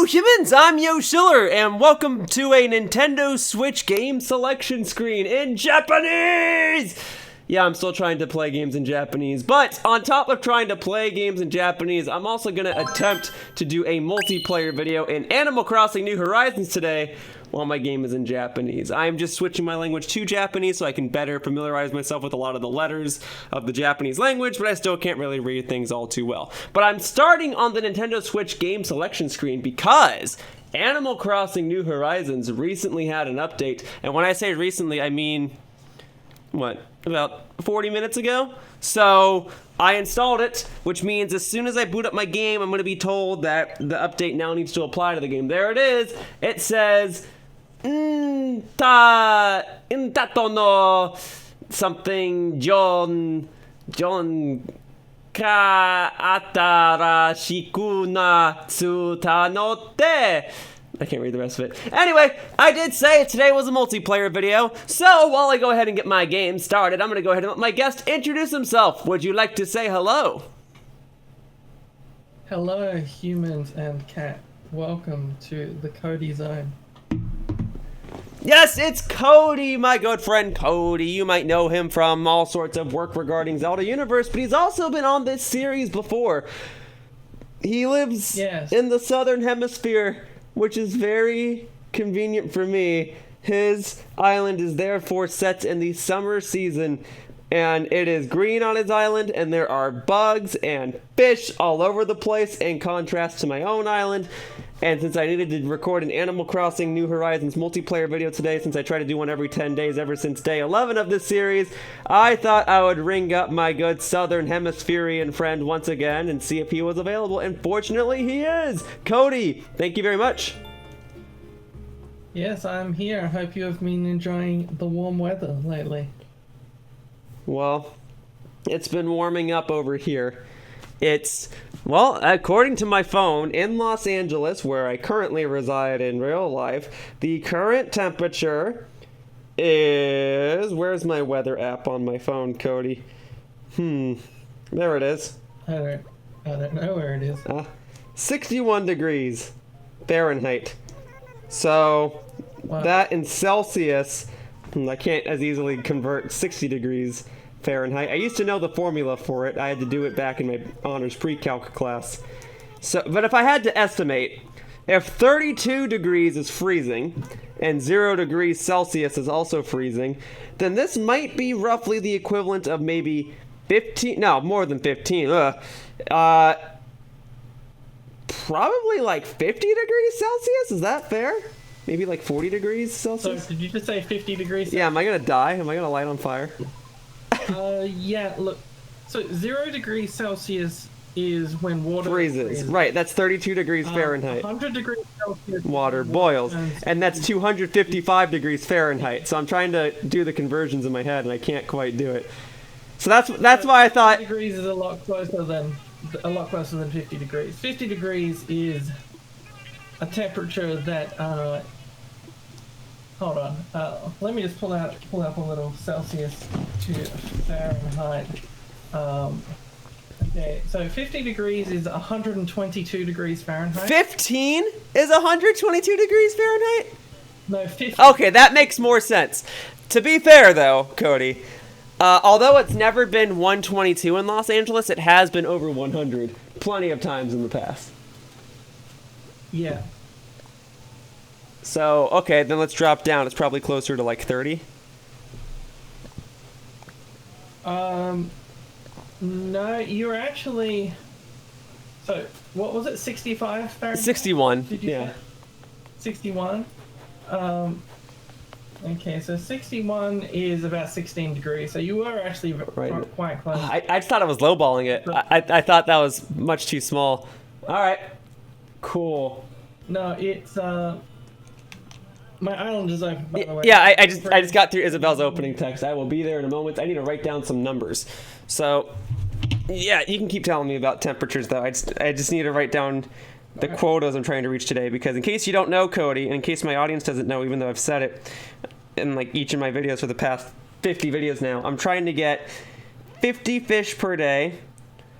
Hello humans, I'm Yoshiller, and welcome to a Nintendo Switch game selection screen in Japanese! Yeah, I'm still trying to play games in Japanese, but on top of trying to play games in Japanese, I'm also going to attempt to do a multiplayer video in Animal Crossing New Horizons today while my game is in Japanese. I'm just switching my language to Japanese so I can better familiarize myself with a lot of the letters of the Japanese language, but I still can't really read things all too well. But I'm starting on the Nintendo Switch game selection screen because Animal Crossing New Horizons recently had an update, and when I say recently, I mean, about 40 minutes ago? So I installed it, which means as soon as I boot up my game, I'm going to be told that the update now needs to apply to the game. There it is. It says, Intato no something John ka atarashiku na tsutanote. I can't read the rest of it. Anyway, I did say today was a multiplayer video, so while I go ahead and get my game started, I'm going to go ahead and let my guest introduce himself. Would you like to say hello? Hello, humans and cat. Welcome to the Cody Zone. Yes, it's Cody, my good friend Cody. You might know him from all sorts of work regarding ZeldaUniverse, but he's also been on this series before. He lives in the southern hemisphere, which is very convenient for me. His island is therefore set in the summer season, and it is green on his island, and there are bugs and fish all over the place, in contrast to my own island. And since I needed to record an Animal Crossing New Horizons multiplayer video today, since I try to do one every 10 days ever since day 11 of this series, I thought I would ring up my good southern hemispherian friend once again and see if he was available, and fortunately he is! Cody, thank you very much. Yes, I'm here. I hope you have been enjoying the warm weather lately. Well, it's been warming up over here. It's, well, according to my phone, in Los Angeles, where I currently reside in real life, the current temperature is... Where's my weather app on my phone, Cody? There it is. I don't know where it is. 61 degrees Fahrenheit. So, that in Celsius, I can't as easily convert 60 degrees Fahrenheit. I used to know the formula for it. I had to do it back in my honors pre-calc class. So, but if I had to estimate, if 32 degrees is freezing and 0 degrees Celsius is also freezing, then this might be roughly the equivalent of maybe 15, no, more than 15, probably like 50 degrees Celsius? Is that fair? Maybe like 40 degrees Celsius? So, did you just say 50 degrees Celsius? Yeah, am I gonna die? Am I gonna light on fire? Yeah, look. So 0 degrees Celsius is when water freezes. Right, that's 32 degrees Fahrenheit. 100 degrees Celsius. Water boils. And that's 255 degrees Fahrenheit. So I'm trying to do the conversions in my head, and I can't quite do it. So that's why I thought 50 degrees is a lot closer than 50 degrees. 50 degrees is a temperature that hold on. Let me just pull up a little Celsius to Fahrenheit. Okay, so 50 degrees is 122 degrees Fahrenheit. 15 is 122 degrees Fahrenheit? No, 50. Okay, that makes more sense. To be fair, though, Cody, although it's never been 122 in Los Angeles, it has been over 100 plenty of times in the past. Yeah. So, okay, then let's drop down. It's probably closer to like 30. No, you're actually... So, what was it, 65 Fahrenheit? 61, Did you yeah. say? 61? Okay, so 61 is about 16 degrees, so you were actually quite close. I just thought I was lowballing it. I thought that was much too small. Alright, cool. No, it's, my island is open, by the way. Yeah, I just got through Isabel's opening text. I will be there in a moment. I need to write down some numbers. So, yeah, you can keep telling me about temperatures, though. I just need to write down the quotas I'm trying to reach today, because in case you don't know, Cody, and in case my audience doesn't know, even though I've said it in like each of my videos for the past 50 videos now, I'm trying to get 50 fish per day,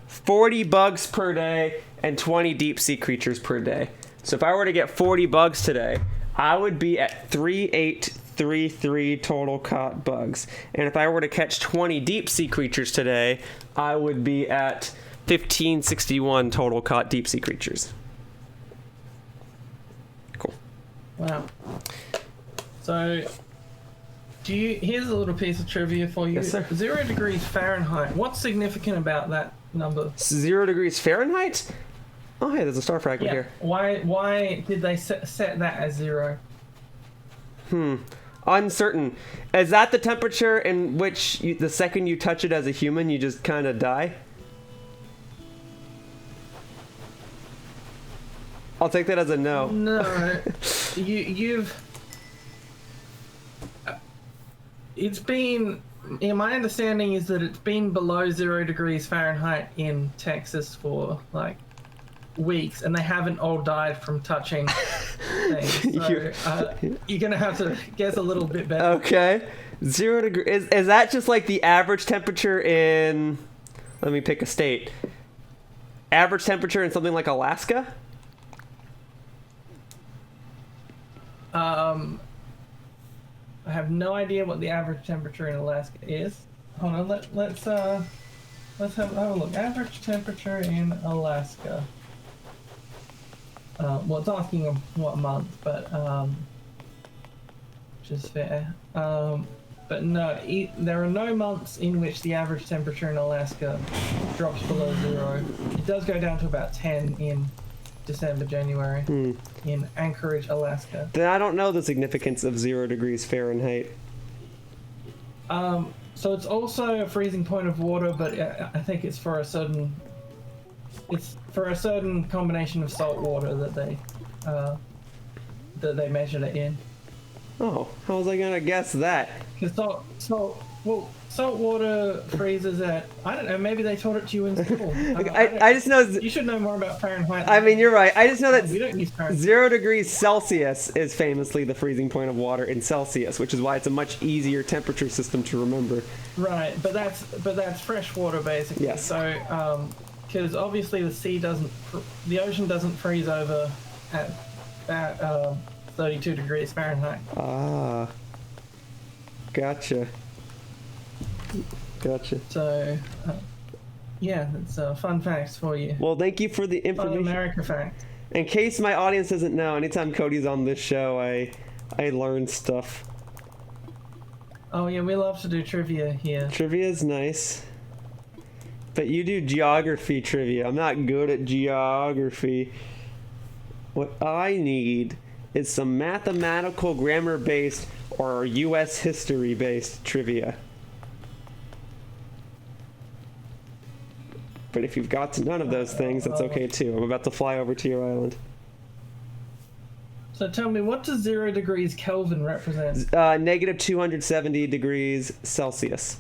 40 bugs per day, and 20 deep sea creatures per day. So if I were to get 40 bugs today, I would be at 3833 total caught bugs. And if I were to catch 20 deep sea creatures today, I would be at 1561 total caught deep sea creatures. Cool. Wow. So, here's a little piece of trivia for you. Yes, sir. 0 degrees Fahrenheit. What's significant about that number? 0 degrees Fahrenheit? Oh, hey, there's a star fragment here. Why did they set that as 0? Uncertain. Is that the temperature in which the second you touch it as a human, you just kind of die? I'll take that as a no. No. It's been... Yeah, my understanding is that it's been below 0 degrees Fahrenheit in Texas for, like, weeks, and they haven't all died from touching things. So you're gonna have to guess a little bit better. Okay. 0 degree is that just like the average temperature in, let me pick a state. Average temperature in something like Alaska? I have no idea what the average temperature in Alaska is. Hold on, let's have a look. Average temperature in Alaska. Well, it's asking what month, but which is fair. But no, there are no months in which the average temperature in Alaska drops below 0. It does go down to about 10 in December, January in Anchorage, Alaska. Then I don't know the significance of 0 degrees Fahrenheit. So it's also a freezing point of water, but I think it's for a certain combination of salt water that they measured it in. Oh, how was I gonna guess that? Because salt water freezes at, I don't know, maybe they taught it to you in school. I just know... You should know more about Fahrenheit. I mean, you're right. I just know that we don't use Fahrenheit. 0 degrees Celsius is famously the freezing point of water in Celsius, which is why it's a much easier temperature system to remember. Right, but that's fresh water basically. Yes. So, because obviously the ocean doesn't freeze over at 32 degrees Fahrenheit. Ah, gotcha. So, yeah, that's fun facts for you. Well, thank you for the Fun information. America fact. In case my audience doesn't know, anytime Cody's on this show, I learn stuff. Oh yeah, we love to do trivia here. Trivia is nice. But you do geography trivia. I'm not good at geography. What I need is some mathematical grammar-based or U.S. history-based trivia. But if you've got none of those things, that's okay too. I'm about to fly over to your island. So tell me, what does 0 degrees Kelvin represent? Negative 270 degrees Celsius.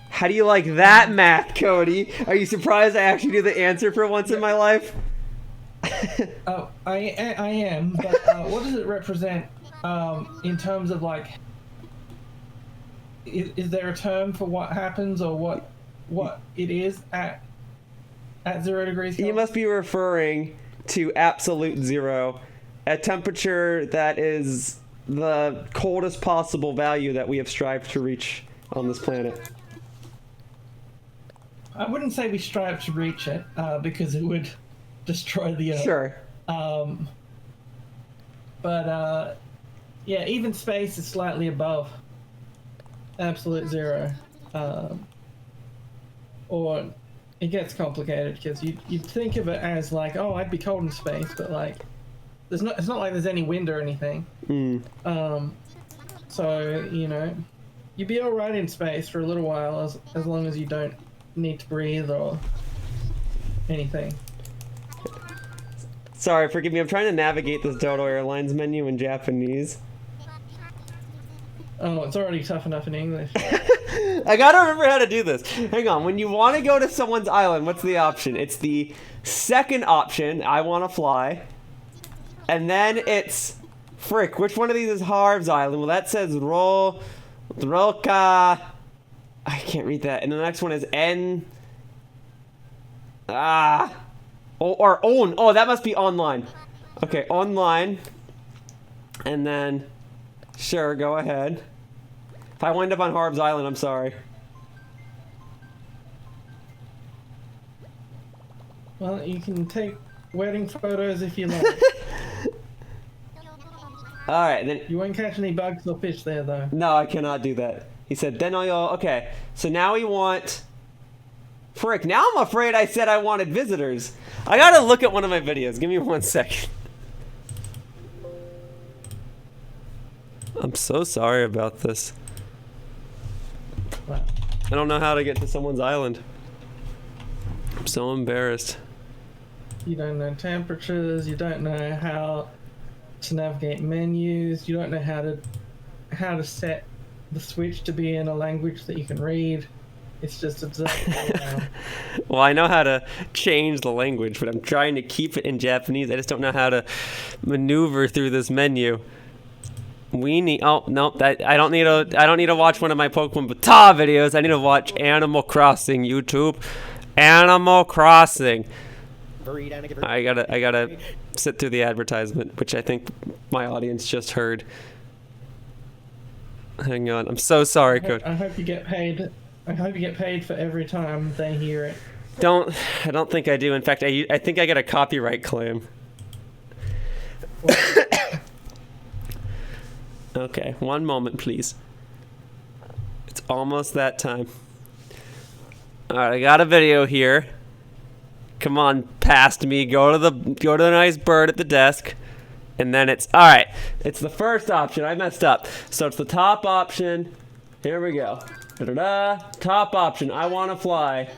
How do you like that math, Cody? Are you surprised I actually knew the answer for once in my life? Oh, I am, but what does it represent in terms of, like, is there a term for what happens or what it is at 0 degrees Kelvin? You must be referring to absolute zero, a temperature that is the coldest possible value that we have strived to reach on this planet. I wouldn't say we strive to reach it because it would destroy the Earth. Sure. But yeah, even space is slightly above absolute zero. Or it gets complicated because you'd think of it as like, oh, I'd be cold in space, but like, it's not like there's any wind or anything. So, you know, you'd be alright in space for a little while as long as you don't need to breathe or anything. Sorry, forgive me. I'm trying to navigate this Dodo Airlines menu in Japanese. Oh, it's already tough enough in English. I gotta remember how to do this. Hang on. When you want to go to someone's island, what's the option? It's the second option, I want to fly. And then it's... Frick, which one of these is Harv's island? Well, that says Roka... I can't read that. And the next one is N... or own. Oh, that must be online. Okay, online. And then, sure, go ahead. If I wind up on Harb's Island, I'm sorry. Well, you can take wedding photos if you like. Alright, then. You won't catch any bugs or fish there, though. No, I cannot do that. He said, then I'll. Okay, so now we want. Frick, now I'm afraid I said I wanted visitors. I gotta look at one of my videos. Give me 1 second. I'm so sorry about this. Wow. I don't know how to get to someone's island. I'm so embarrassed. You don't know temperatures, you don't know how to navigate menus, you don't know how to set the Switch to be in a language that you can read. It's just absurd. Well, I know how to change the language, but I'm trying to keep it in Japanese. I just don't know how to maneuver through this menu. We need. Oh no, I don't need to watch one of my Pokemon Bata videos. I need to watch Animal Crossing YouTube. Animal Crossing. I gotta sit through the advertisement, which I think my audience just heard. Hang on, I'm so sorry, Cody. I hope you get paid. I hope you get paid for every time they hear it. I don't think I do. In fact, I think I get a copyright claim. Okay, 1 moment, please. It's almost that time. Alright, I got a video here. Come on, past me. Go to the nice bird at the desk. And then it's alright. It's the first option. I messed up. So it's the top option. Here we go. Da-da-da. Top option. I want to fly.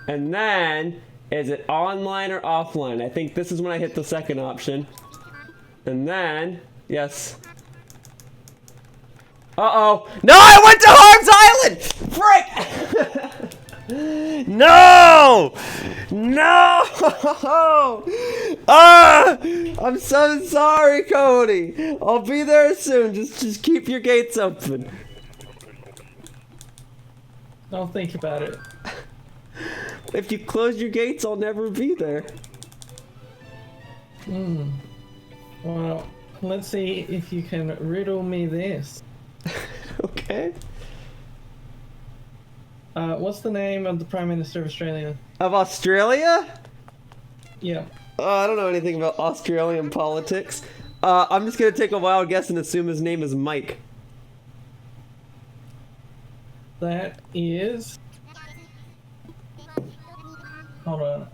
And then is it online or offline? I think this is when I hit the second option. And then yes. Uh-oh. No, I went to Harm's Island! Frick! No! No! I'm so sorry, Cody. I'll be there soon. Just keep your gates open. Don't think about it. If you close your gates, I'll never be there. Well, let's see if you can riddle me this. Okay. What's the name of the Prime Minister of Australia? Of Australia? Yeah. I don't know anything about Australian politics. I'm just gonna take a wild guess and assume his name is Mike. That is... Hold on.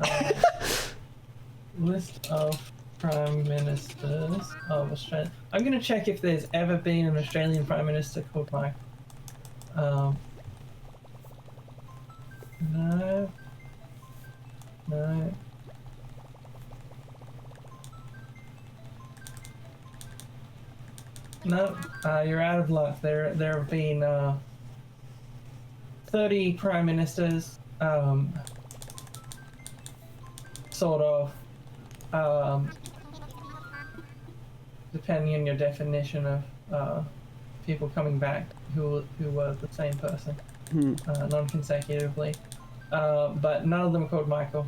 List of Prime Ministers of Australia. I'm gonna check if there's ever been an Australian Prime Minister called Mike. No. No. No, you're out of luck. There have been 30 prime ministers, sort of, depending on your definition of people coming back who were the same person, non-consecutively. But none of them are called Michael.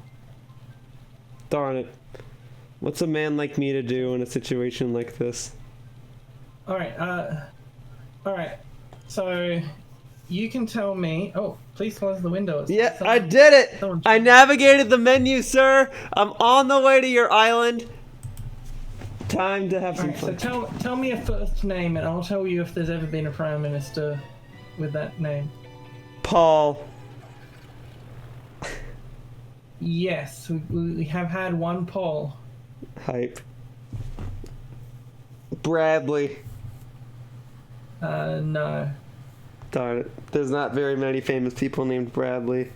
Darn it. What's a man like me to do in a situation like this? Alright, so you can tell me... Oh, please close the windows. Yeah, I did it! I navigated the menu, sir! I'm on the way to your island. Time to have some fun. So tell me a first name and I'll tell you if there's ever been a prime minister with that name. Paul. Yes, we have had one Paul. Hype. Bradley. No. Darn it. There's not very many famous people named Bradley.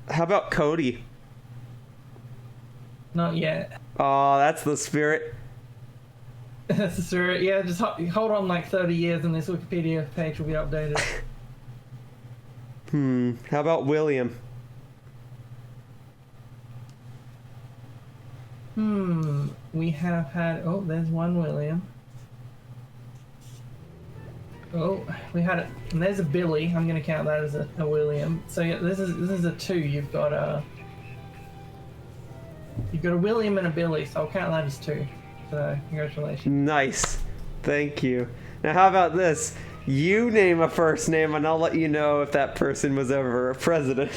How about Cody? Not yet. Oh, that's the spirit. That's the spirit. Yeah, just hold on like 30 years and this Wikipedia page will be updated. How about William? We have had... Oh, there's one William. Oh, we had it. And there's a Billy. I'm going to count that as a William. So yeah, this is a 2. You've got You got a William and a Billy, so I'll count that as 2. So congratulations. Nice. Thank you. Now how about this? You name a first name and I'll let you know if that person was ever a president.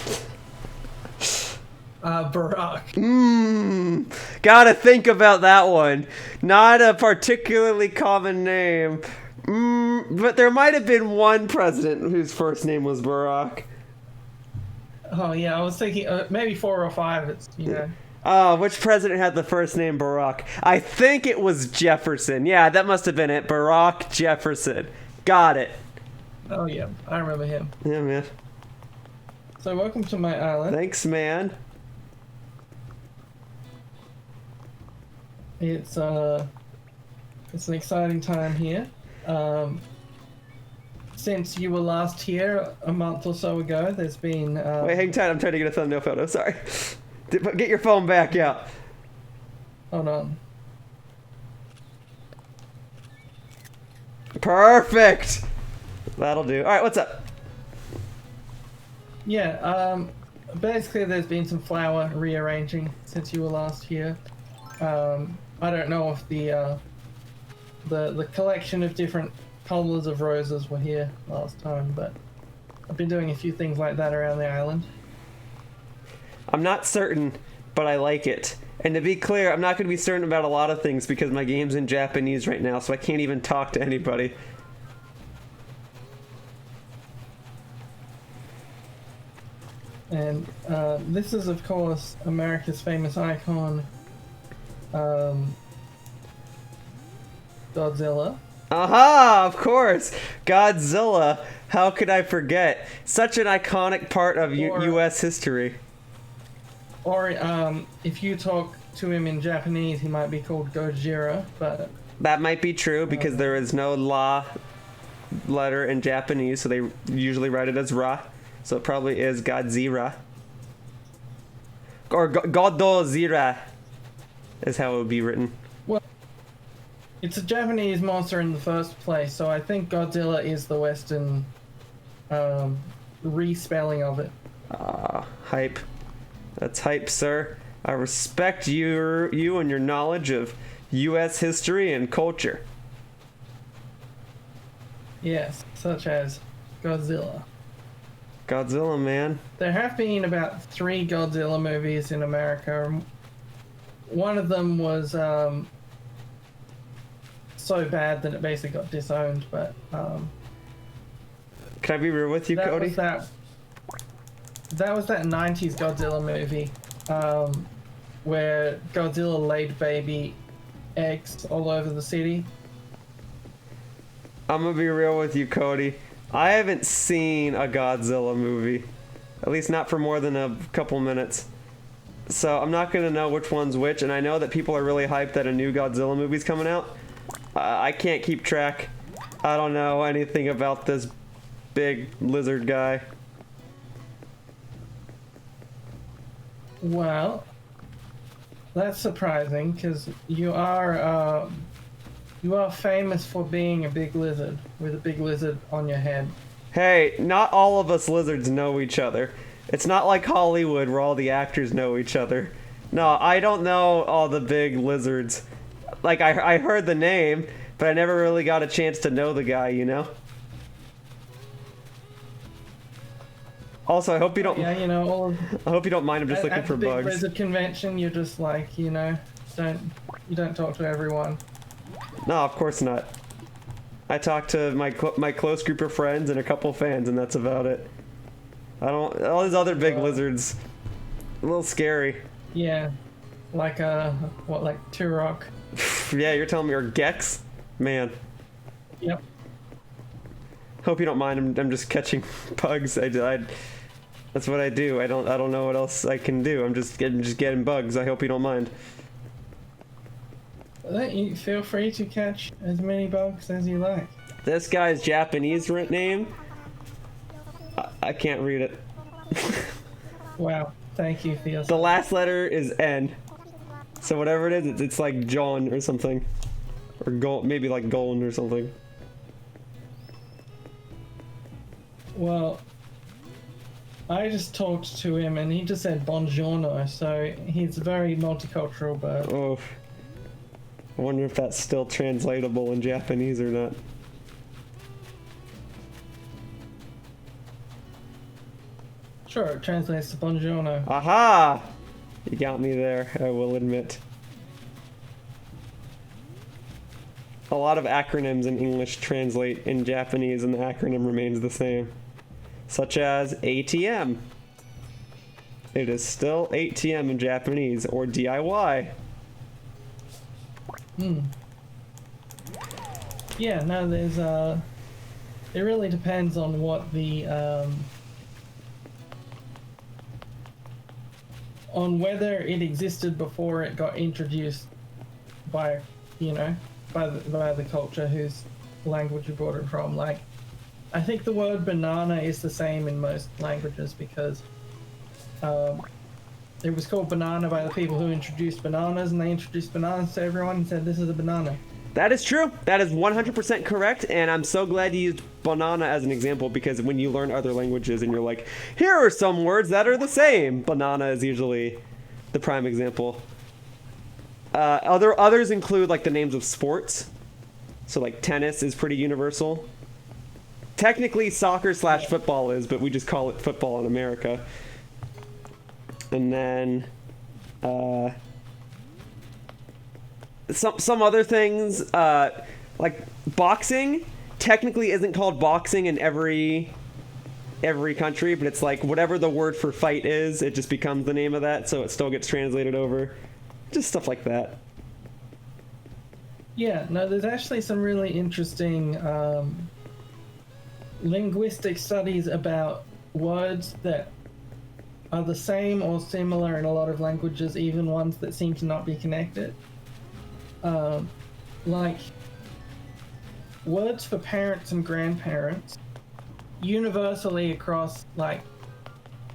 Barack. Gotta think about that one. Not a particularly common name. But there might have been one president whose first name was Barack. Oh yeah, I was thinking maybe 4 or 5. It's, you know. Which president had the first name Barack? I think it was Jefferson. Yeah, that must have been it. Barack Jefferson. Got it. Oh yeah, I remember him. Yeah, man. So welcome to my island. Thanks, man. It's an exciting time here. Since you were last here a month or so ago, there's been... Wait, hang tight. I'm trying to get a thumbnail photo. Sorry. Get your phone back out. Hold on. Perfect. That'll do. All right, what's up? Yeah, basically there's been some flower rearranging since you were last here. I don't know if the collection of different colors of roses were here last time, but I've been doing a few things like that around the island. I'm not certain, but I like it. And to be clear, I'm not going to be certain about a lot of things because my game's in Japanese right now, so I can't even talk to anybody. And this is, of course, America's famous icon, Godzilla. Aha! Of course! Godzilla! How could I forget? Such an iconic part of U.S. history. Or if you talk to him in Japanese, he might be called Gojira, but... That might be true because there is no la letter in Japanese, so they usually write it as ra. So it probably is Godzilla. Or Godozira is how it would be written. Well, it's a Japanese monster in the first place, so I think Godzilla is the Western respelling of it. Hype. That's hype, sir. I respect you and your knowledge of U.S. history and culture. Yes, such as Godzilla. Godzilla, man. There have been about 3 Godzilla movies in America. One of them was so bad that it basically got disowned, but... Can I be real with you, Cody? That was that 90s Godzilla movie where Godzilla laid baby eggs all over the city. I'm gonna be real with you, Cody. I haven't seen a Godzilla movie. At least not for more than a couple minutes. So I'm not gonna know which one's which, and I know that people are really hyped that a new Godzilla movie's coming out. I can't keep track. I don't know anything about this big lizard guy. Well, that's surprising because you are famous for being a big lizard with a big lizard on your head. Hey, not all of us lizards know each other. It's not like Hollywood where all the actors know each other. No, I don't know all the big lizards. Like, I heard the name, but I never really got a chance to know the guy, you know? Also, I hope you don't. Yeah, you know. I hope you don't mind. I'm just looking for at the big bugs. lizard convention, you're just like, you know, you don't talk to everyone. No, of course not. I talk to my close group of friends and a couple fans, and that's about it. I don't. All these other big lizards, a little scary. Yeah, like like Turok. Yeah, you're telling me you're Gex, man. Yep. Hope you don't mind. I'm just catching bugs. That's what I do. I don't know what else I can do. I'm just getting bugs. I hope you don't mind. You feel free to catch as many bugs as you like. This guy's Japanese name, I can't read it. Wow, thank you for your... The last letter is N. So whatever it is, it's like John or something. Or maybe like Golden or something. Well, I just talked to him and he just said buongiorno, so he's a very multicultural bird. Oh. I wonder if that's still translatable in Japanese or not. Sure, it translates to buongiorno. Aha! You got me there, I will admit. A lot of acronyms in English translate in Japanese and the acronym remains the same. Such as ATM. It is still ATM in Japanese, or DIY. Yeah, no, there's it really depends on what the on whether it existed before it got introduced by, you know, by the culture whose language you brought it from. Like, I think the word banana is the same in most languages because it was called banana by the people who introduced bananas, and they introduced bananas to everyone and said, this is a banana. That is true. That is 100% correct, and I'm so glad you used banana as an example because when you learn other languages and you're like, here are some words that are the same, banana is usually the prime example. Others include like the names of sports. So like tennis is pretty universal. Technically soccer/football is, but we just call it football in America. And then some other things, like boxing technically isn't called boxing in every country, but it's like whatever the word for fight is, it just becomes the name of that, so it still gets translated over. Just stuff like that. Yeah, no, there's actually some really interesting linguistic studies about words that are the same or similar in a lot of languages, even ones that seem to not be connected. Like words for parents and grandparents, universally across, like,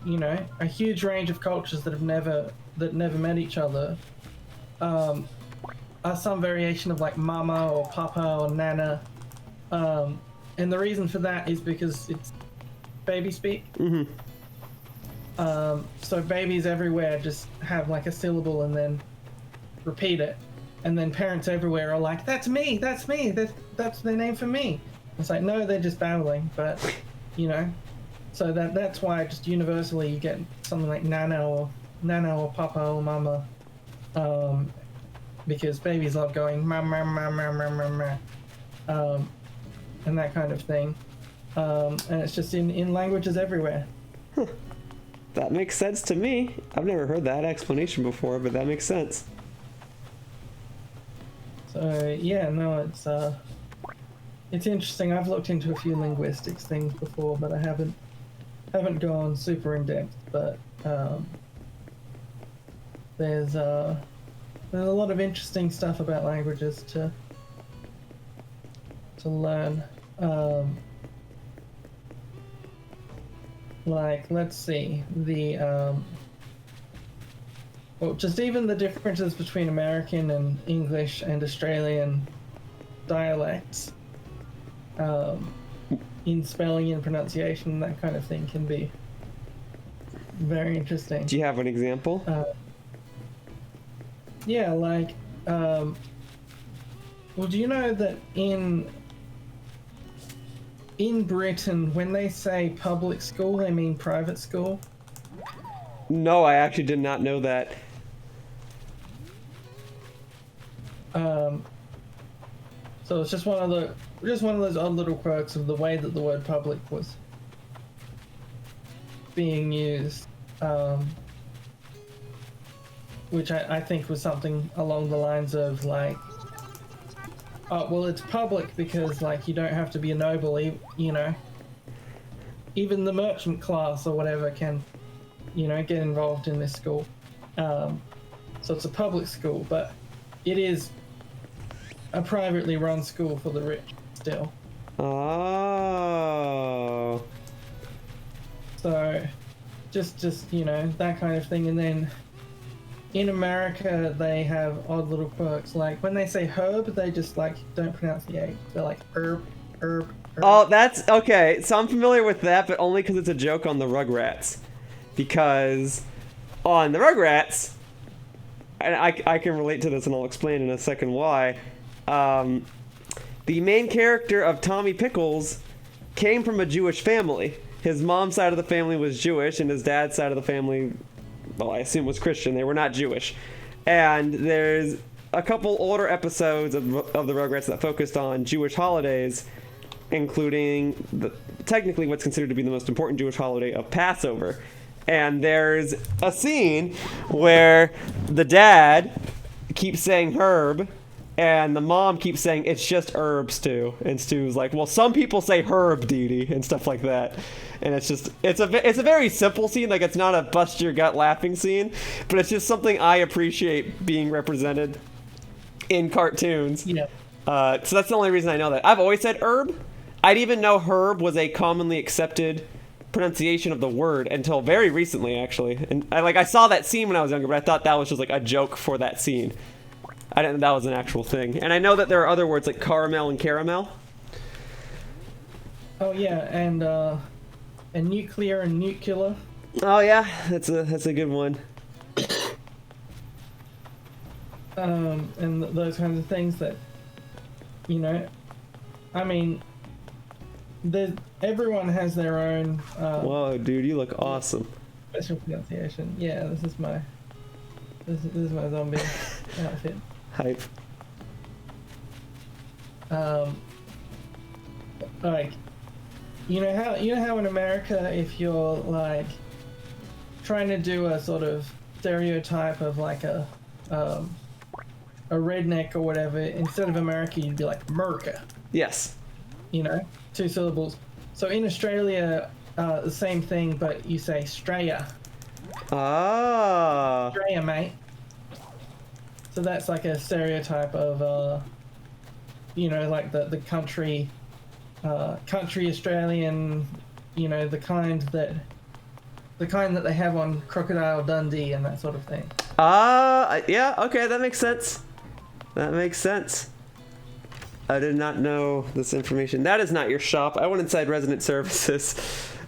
you know, a huge range of cultures that never met each other, are some variation of like mama or papa or nana, and the reason for that is because it's baby speak. So babies everywhere just have like a syllable and then repeat it, and then parents everywhere are like, that's me, that's their name for me. It's like, no, they're just babbling, but you know, so that's why just universally you get something like nana or papa or mama, because babies love going ma ma ma ma ma ma ma, and that kind of thing, and it's just in languages everywhere. That makes sense to me. I've never heard that explanation before, but that makes sense. So yeah, no, it's interesting. I've looked into a few linguistics things before, but I haven't gone super in depth. But there's a lot of interesting stuff about languages to learn. Like, let's see, well, just even the differences between American and English and Australian dialects, in spelling and pronunciation, that kind of thing can be very interesting. Do you have an example? Yeah, like, well, do you know that in Britain, when they say public school, they mean private school? No, I actually did not know that. So it's just one of those odd little quirks of the way that the word public was being used, which I think was something along the lines of like, oh, well, it's public because, like, you don't have to be a noble, you know. Even the merchant class or whatever can, you know, get involved in this school. So it's a public school, but it is a privately run school for the rich still. Oh. So, just you know, that kind of thing. And then in America, they have odd little quirks. Like when they say herb, they just like don't pronounce the H. They're like herb. Oh, that's okay. So I'm familiar with that, but only because it's a joke on the Rugrats. Because on the Rugrats, and I can relate to this, and I'll explain in a second why. The main character of Tommy Pickles came from a Jewish family. His mom's side of the family was Jewish, and his dad's side of the family, well, I assume was Christian. They were not Jewish. And there's a couple older episodes of the Rugrats that focused on Jewish holidays, including technically what's considered to be the most important Jewish holiday of Passover. And there's a scene where the dad keeps saying herb, and the mom keeps saying it's just herbs too. And Stu's like, well, some people say herb, Dee Dee, and stuff like that. And it's a very simple scene. Like, it's not a bust your gut laughing scene, but it's just something I appreciate being represented in cartoons. Yeah. So that's the only reason I know that. I've always said herb. I'd even know herb was a commonly accepted pronunciation of the word until very recently, actually. And I saw that scene when I was younger, but I thought that was just like a joke for that scene. I didn't know that was an actual thing. And I know that there are other words like caramel and caramel. Oh yeah, and nuclear and nuclear. Oh yeah, that's a good one. And those kinds of things that, you know, I mean, everyone has their own. Whoa, dude, you look awesome. Special pronunciation. Yeah, this is my zombie outfit. Hype. Like, you know how in America, if you're like trying to do a sort of stereotype of like a redneck or whatever, instead of America, you'd be like America. Yes. You know, 2 syllables. So in Australia, the same thing, but you say Straya. Ah. Australia, mate. So that's like a stereotype of, you know, like the country Australian, you know, the kind that they have on Crocodile Dundee and that sort of thing. Yeah, okay, that makes sense. That makes sense. I did not know this information. That is not your shop. I went inside resident services.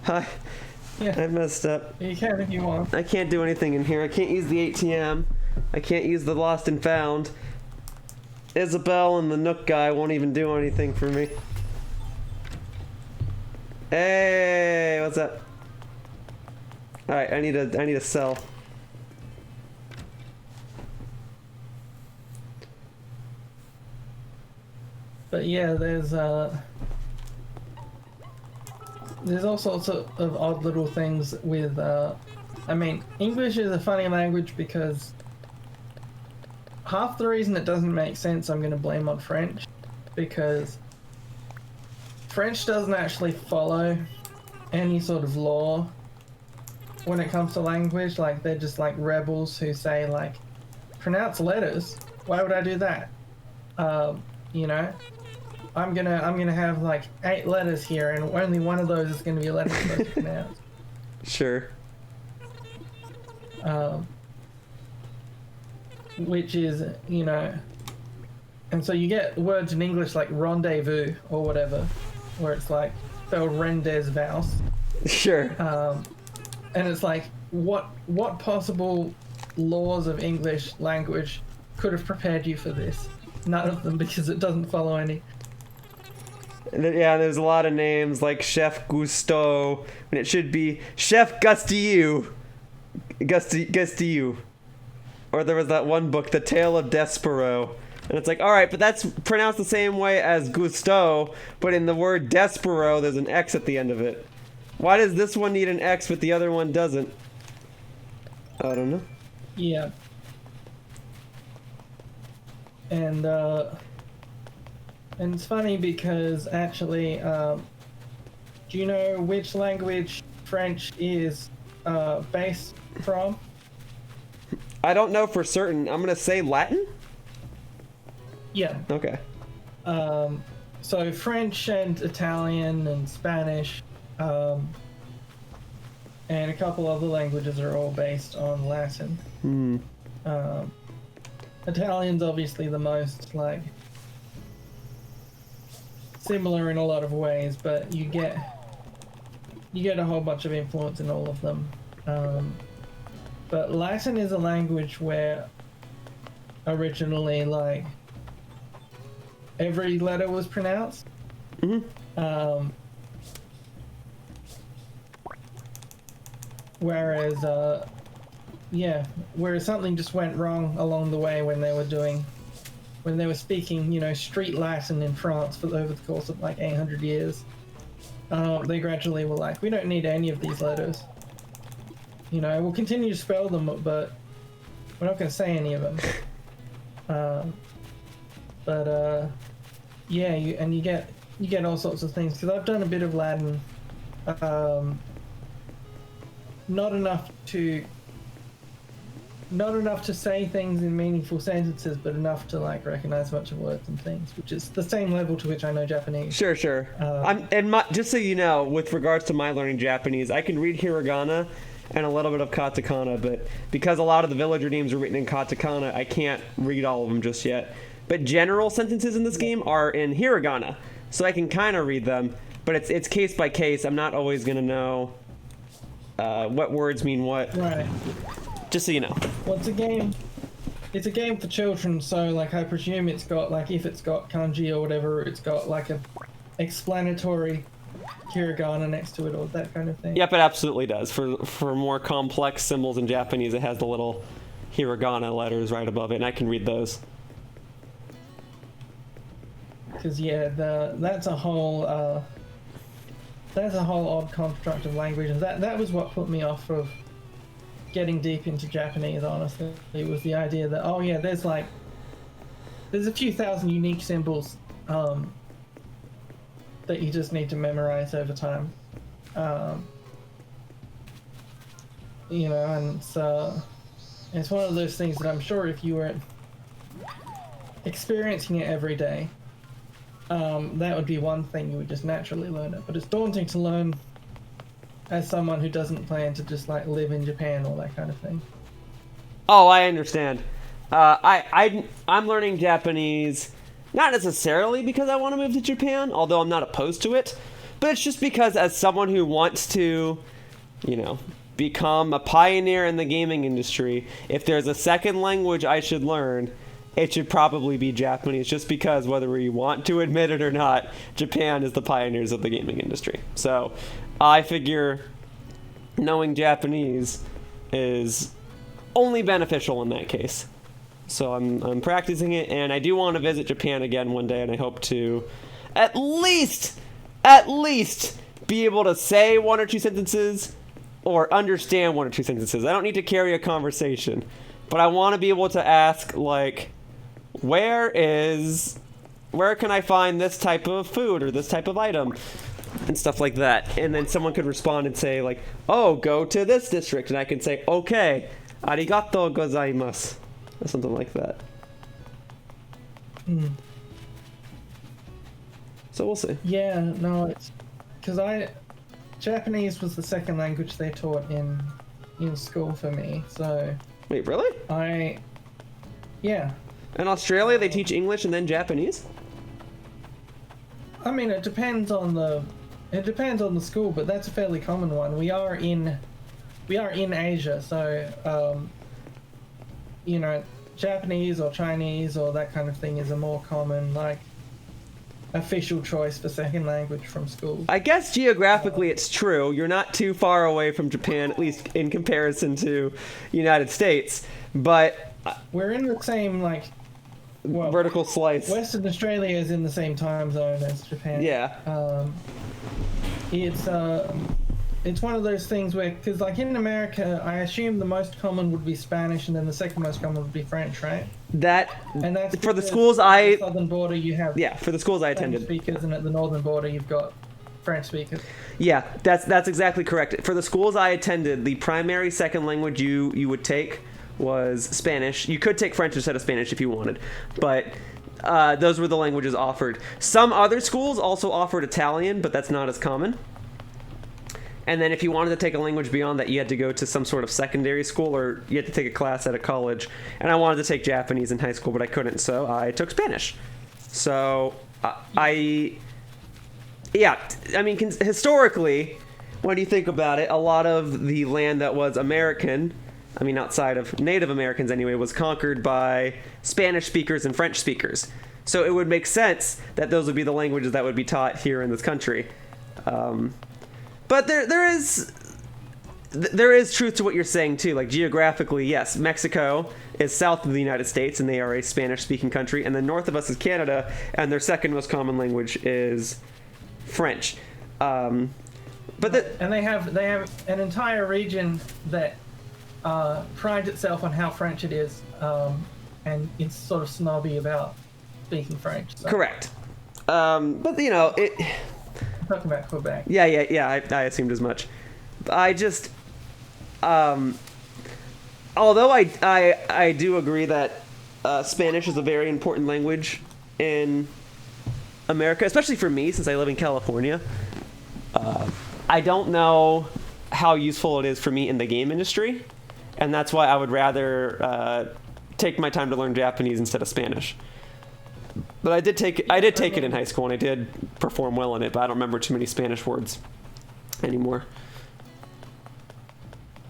Yeah. I messed up. You can if you want. I can't do anything in here. I can't use the ATM. I can't use the lost and found. Isabel and the Nook guy won't even do anything for me. Hey, what's up? All right, I need a sell. But yeah, there's all sorts of odd little things with. I mean, English is a funny language because half the reason it doesn't make sense I'm going to blame on French, because French doesn't actually follow any sort of law when it comes to language. Like, they're just like rebels who say like, pronounce letters. Why would I do that? You know, I'm gonna have like 8 letters here, and only one of those is gonna be a letter I'm supposed to pronounce. Sure. Which is, you know, and so you get words in English like rendezvous or whatever, where it's like spelled rendezvous. Sure. And it's like, what possible laws of English language could have prepared you for this? None of them, because it doesn't follow any. Yeah, there's a lot of names like Chef Gusteau, when it should be Chef Gusteau. Gusteau. Or there was that one book, The Tale of Despero. And it's like, alright, but that's pronounced the same way as Gusteau, but in the word Despero, there's an X at the end of it. Why does this one need an X, but the other one doesn't? I don't know. Yeah. And it's funny because actually, do you know which language French is based from? I don't know for certain. I'm gonna say Latin? Yeah. Okay. So French and Italian and Spanish, and a couple other languages are all based on Latin. Hmm. Italian's obviously the most like similar in a lot of ways, but you get a whole bunch of influence in all of them. But Latin is a language where originally, like, every letter was pronounced. Whereas something just went wrong along the way when they were speaking, you know, street Latin in France over the course of like 800 years. They gradually were like, we don't need any of these letters. You know, we'll continue to spell them, but we're not going to say any of them. You get all sorts of things, because I've done a bit of Latin. Not enough to say things in meaningful sentences, but enough to like recognize a bunch of words and things, which is the same level to which I know Japanese. Sure. Just so you know, with regards to my learning Japanese, I can read hiragana and a little bit of katakana, but because a lot of the villager names are written in katakana, I can't read all of them just yet. But general sentences in this game are in hiragana, so I can kind of read them, but it's case by case. I'm not always going to know what words mean what. Right. Just so you know. Well, it's a game for children, so like I presume it's got, like, if it's got kanji or whatever, it's got like a explanatory hiragana next to it or that kind of thing. Yep, it absolutely does. For more complex symbols in Japanese, it has the little hiragana letters right above it, and I can read those. Because that's a whole odd construct of language, and that was what put me off of getting deep into Japanese. Honestly, it was the idea that there's a few thousand unique symbols that you just need to memorize over time. You know, and so it's one of those things that I'm sure if you were experiencing it every day, that would be one thing you would just naturally learn it. But it's daunting to learn as someone who doesn't plan to just like live in Japan or that kind of thing. Oh, I understand. I'm learning Japanese not necessarily because I want to move to Japan, although I'm not opposed to it, but it's just because as someone who wants to, you know, become a pioneer in the gaming industry, if there's a second language I should learn, it should probably be Japanese, just because whether we want to admit it or not, Japan is the pioneers of the gaming industry. So I figure knowing Japanese is only beneficial in that case. So I'm practicing it, and I do want to visit Japan again one day, and I hope to at least be able to say one or two sentences or understand one or two sentences. I don't need to carry a conversation, but I want to be able to ask, like, where can I find this type of food or this type of item and stuff like that. And then someone could respond and say, like, oh, go to this district, and I can say, okay, arigatou gozaimasu, or something like that. So we'll see. Yeah, no, it's because Japanese was the second language they taught in school for me. So wait, really? Yeah. In Australia, they teach English and then Japanese? I mean, it depends on the school, but that's a fairly common one. We are in Asia, so you know, Japanese or Chinese or that kind of thing is a more common, like, official choice for second language from school. I guess geographically it's true. You're not too far away from Japan, at least in comparison to United States, but we're in the same, like, vertical slice. Western Australia is in the same time zone as Japan. Yeah. It's one of those things where, because like in America, I assume the most common would be Spanish, and then the second most common would be French, right? And that's for the schools the southern border you have. Yeah, for the schools I attended. Speakers, and at the northern border you've got French speakers. Yeah, that's exactly correct. For the schools I attended, the primary second language you would take was Spanish. You could take French instead of Spanish if you wanted, but those were the languages offered. Some other schools also offered Italian, but that's not as common. And then if you wanted to take a language beyond that, you had to go to some sort of secondary school, or you had to take a class at a college. And I wanted to take Japanese in high school, but I couldn't, so I took Spanish. So I yeah, I mean, historically, when you think about it, a lot of the land that was American, I mean, outside of Native Americans anyway, was conquered by Spanish speakers and French speakers. So it would make sense that those would be the languages that would be taught here in this country. But there is truth to what you're saying too. Like geographically, yes, Mexico is south of the United States, and they are a Spanish-speaking country, and then north of us is Canada, and their second most common language is French. And they have an entire region that prides itself on how French it is, and it's sort of snobby about speaking French. So. Correct. But you know, I'm talking about Quebec. Yeah. I assumed as much. I just, although I do agree that Spanish is a very important language in America, especially for me since I live in California. I don't know how useful it is for me in the game industry, and that's why I would rather take my time to learn Japanese instead of Spanish. But I did take it in high school, and I did perform well in it, but I don't remember too many Spanish words anymore.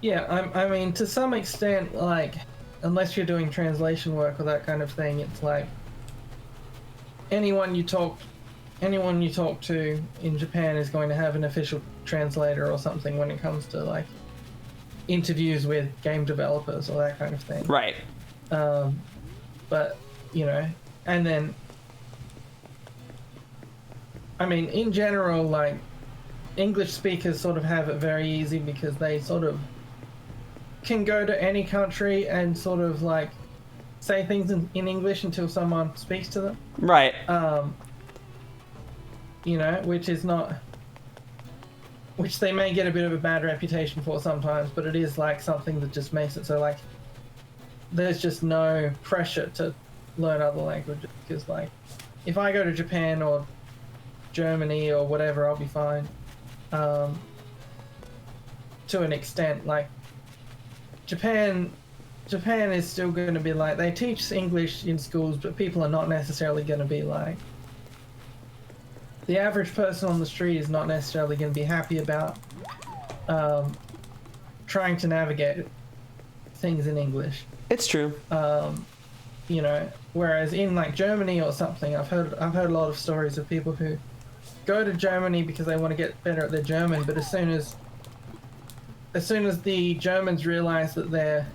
Yeah, I mean, to some extent, like, unless you're doing translation work or that kind of thing, it's like anyone you talk to in Japan is going to have an official translator or something when it comes to like interviews with game developers or that kind of thing. Right. But you know, and then I mean, in general, like English speakers sort of have it very easy because they sort of can go to any country and sort of like say things in English until someone speaks to them. Right. You know, which they may get a bit of a bad reputation for sometimes, but it is like something that just makes it so like there's just no pressure to learn other languages because like if I go to Japan or Germany or whatever, I'll be fine. To an extent, like Japan is still going to be like they teach English in schools, but people are not necessarily going to be like the average person on the street is not necessarily going to be happy about trying to navigate things in English. It's true. You know, whereas in like Germany or something, I've heard a lot of stories of people who go to Germany because they want to get better at their German, but as soon as the Germans realize that they're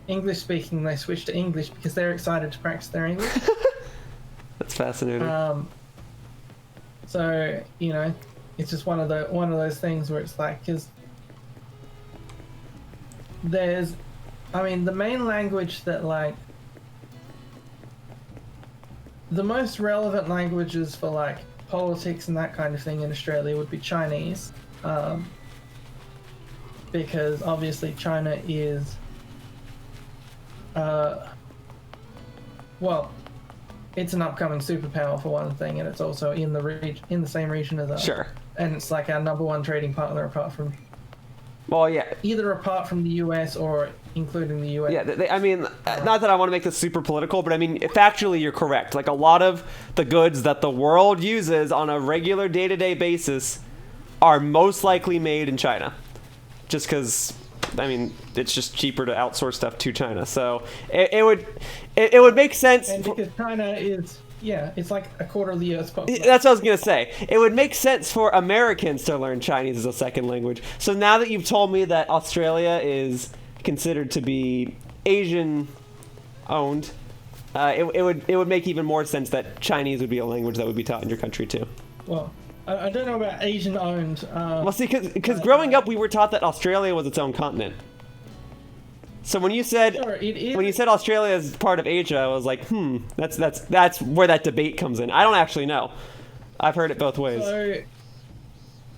English speaking, they switch to English because they're excited to practice their English. That's fascinating. So, you know, it's just one of those things where it's like, because there's, I mean, the main language that like, the most relevant languages for like politics and that kind of thing in Australia would be Chinese, because obviously China is, well, it's an upcoming superpower for one thing, and it's also in the same region as us. Sure. And it's like our number one trading partner apart from. Well, yeah. Either apart from the US or including the US. Yeah, I mean, not that I want to make this super political, but I mean, factually, you're correct. Like a lot of the goods that the world uses on a regular day-to-day basis are most likely made in China, just because. I mean, it's just cheaper to outsource stuff to China, so it would make sense. And because China is, yeah, it's like a quarter of the U.S. population. That's what I was gonna say. It would make sense for Americans to learn Chinese as a second language. So now that you've told me that Australia is considered to be Asian owned, it would make even more sense that Chinese would be a language that would be taught in your country too. Well. I don't know about Asian-owned. Well, see, because growing up, we were taught that Australia was its own continent. So when you said when you said Australia is part of Asia, I was like, that's where that debate comes in. I don't actually know. I've heard it both ways. So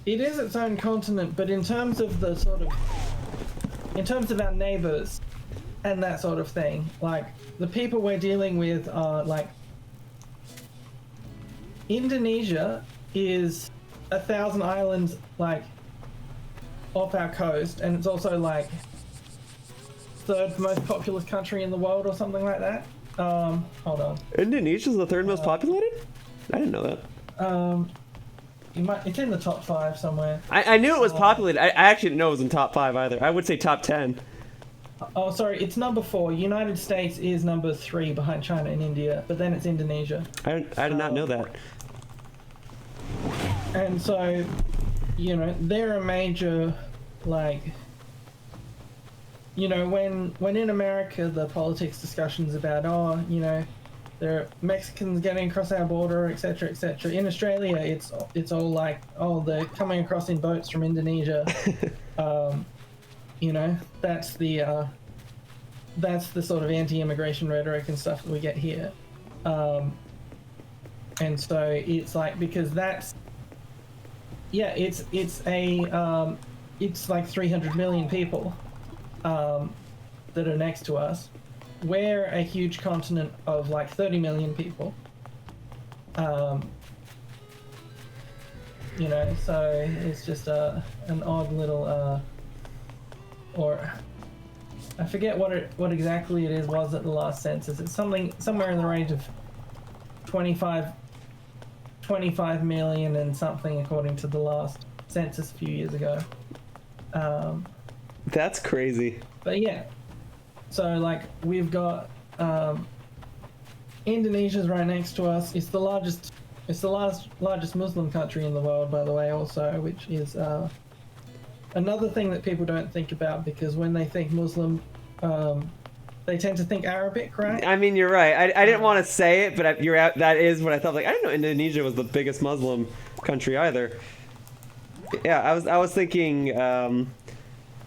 it is its own continent, but in terms of the sort of, in terms of our neighbors and that sort of thing, like the people we're dealing with are like Indonesia. Is 1,000 islands like off our coast, and it's also like third most populous country in the world or something like that. Hold on. Indonesia's the third most populated? I didn't know that. It's in the top 5 somewhere. I knew it was populated. I actually didn't know it was in top 5 either. I would say top 10. Oh, sorry, it's number 4. United States is number 3 behind China and India, but then it's Indonesia. I did not know that. And so, they're a major, like, when in America the politics discussions about, there are Mexicans getting across our border, etc., etc. In Australia, it's all like, oh, they're coming across in boats from Indonesia. That's the sort of anti-immigration rhetoric and stuff that we get here. And so it's like, because it's like 300 million people that are next to us. We're a huge continent of like 30 million people. So it's just an odd little, or I forget what exactly it was at the last census. It's somewhere in the range of 25 million and something, according to the last census a few years ago. That's crazy. But yeah, so like we've got Indonesia's right next to us. It's the largest Muslim country in the world, by the way, also, which is another thing that people don't think about, because when they think Muslim, they tend to think Arabic, right? I mean, you're right. I didn't want to say it, but that is what I thought. Like, I didn't know Indonesia was the biggest Muslim country either. Yeah, I was thinking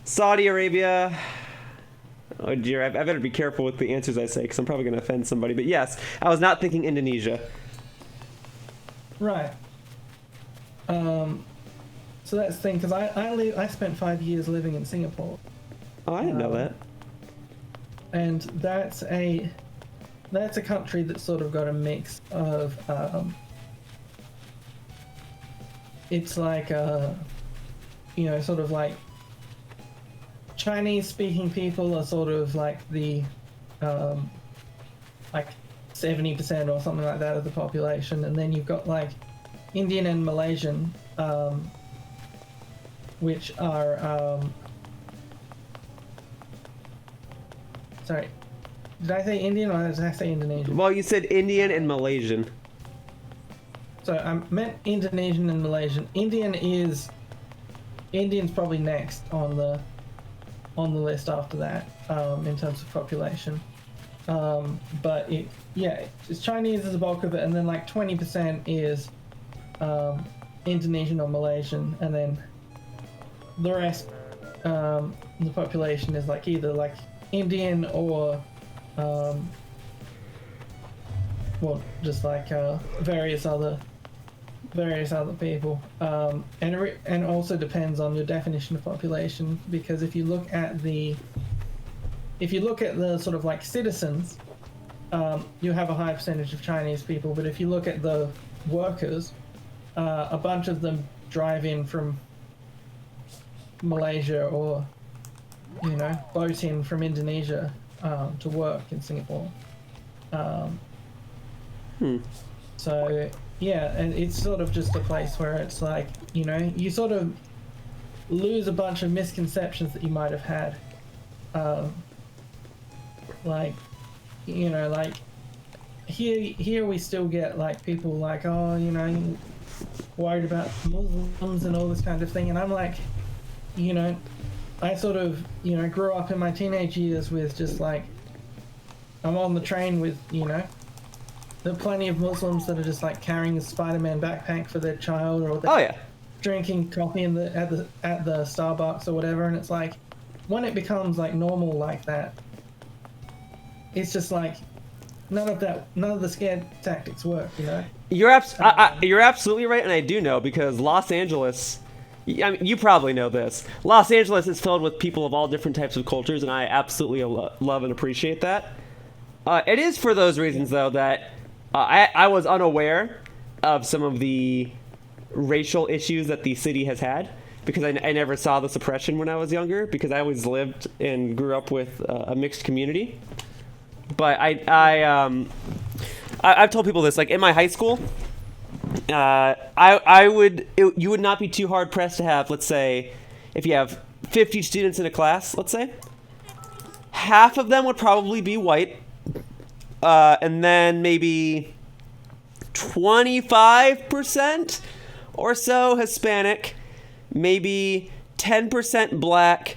Saudi Arabia. Oh dear, I better be careful with the answers I say, because I'm probably going to offend somebody. But yes, I was not thinking Indonesia. Right. So that's the thing, because I spent 5 years living in Singapore. Oh, I didn't know that. And that's a country that's sort of got a mix of it's like sort of like Chinese speaking people are sort of like the like 70% or something like that of the population, and then you've got like Indian and Malaysian, which are sorry, did I say Indian or did I say Indonesian? Well, you said Indian and Malaysian. So I meant Indonesian and Malaysian. Indian's probably next on the list after that, in terms of population. But it's Chinese as a bulk of it, and then like 20% is Indonesian or Malaysian, and then the rest, the population is like either like Indian or just like various other people, and it also depends on your definition of population, because if you look at the sort of like citizens, you have a high percentage of Chinese people, but if you look at the workers, a bunch of them drive in from Malaysia or boat in from Indonesia to work in Singapore. So yeah, and it's sort of just a place where it's like, you sort of lose a bunch of misconceptions that you might have had. Like here we still get like people like, oh, worried about Muslims and all this kind of thing, and I'm like, I sort of, grew up in my teenage years with just like, I'm on the train with, there are plenty of Muslims that are just like carrying a Spider-Man backpack for their child, or they're drinking coffee at the Starbucks or whatever, and it's like, when it becomes like normal like that, it's just like none of the scare tactics work, You're absolutely right, and I do know, because Los Angeles, I mean, you probably know this. Los Angeles is filled with people of all different types of cultures, and I absolutely love and appreciate that. It is for those reasons, though, that I was unaware of some of the racial issues that the city has had, because I never saw the suppression when I was younger, because I always lived and grew up with a mixed community. But I've told people this, like in my high school, you would not be too hard pressed to have, let's say, if you have 50 students in a class, let's say, half of them would probably be white, and then maybe 25% or so Hispanic, maybe 10% black,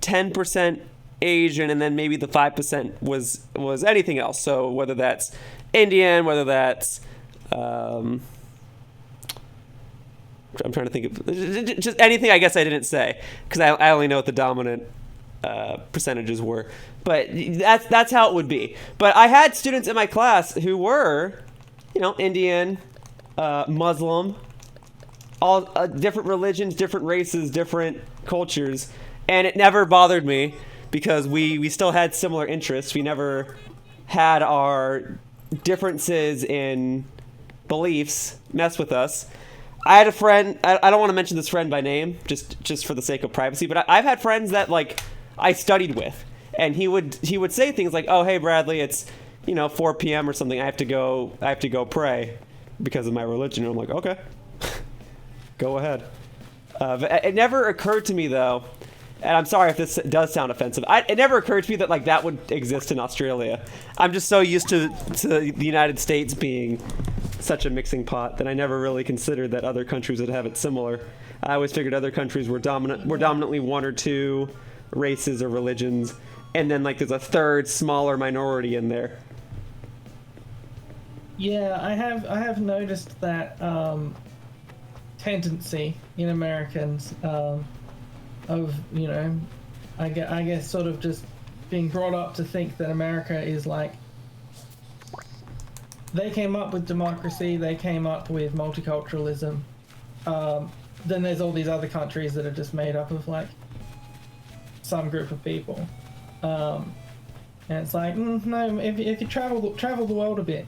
10% Asian, and then maybe the 5% was anything else. So whether that's Indian, whether that's I'm trying to think of just anything. I guess I didn't say because I only know what the dominant percentages were. But that's how it would be. But I had students in my class who were, Indian, Muslim, all different religions, different races, different cultures, and it never bothered me because we still had similar interests. We never had our differences in beliefs mess with us. I had a friend, I don't want to mention this friend by name, just for the sake of privacy, but I've had friends that, I studied with, and he would say things like, oh, hey, Bradley, it's, 4 p.m. or something, I have to go pray because of my religion. And I'm like, okay, go ahead. But it never occurred to me, though, and I'm sorry if this does sound offensive, it never occurred to me that, that would exist in Australia. I'm just so used to the United States being such a mixing pot that I never really considered that other countries would have it similar. I always figured other countries were dominantly one or two races or religions, and then there's a third smaller minority in there. Yeah, I have noticed that tendency in Americans of I guess sort of just being brought up to think that America is they came up with democracy, they came up with multiculturalism. Then there's all these other countries that are just made up of some group of people. And it's no, if you travel the world a bit,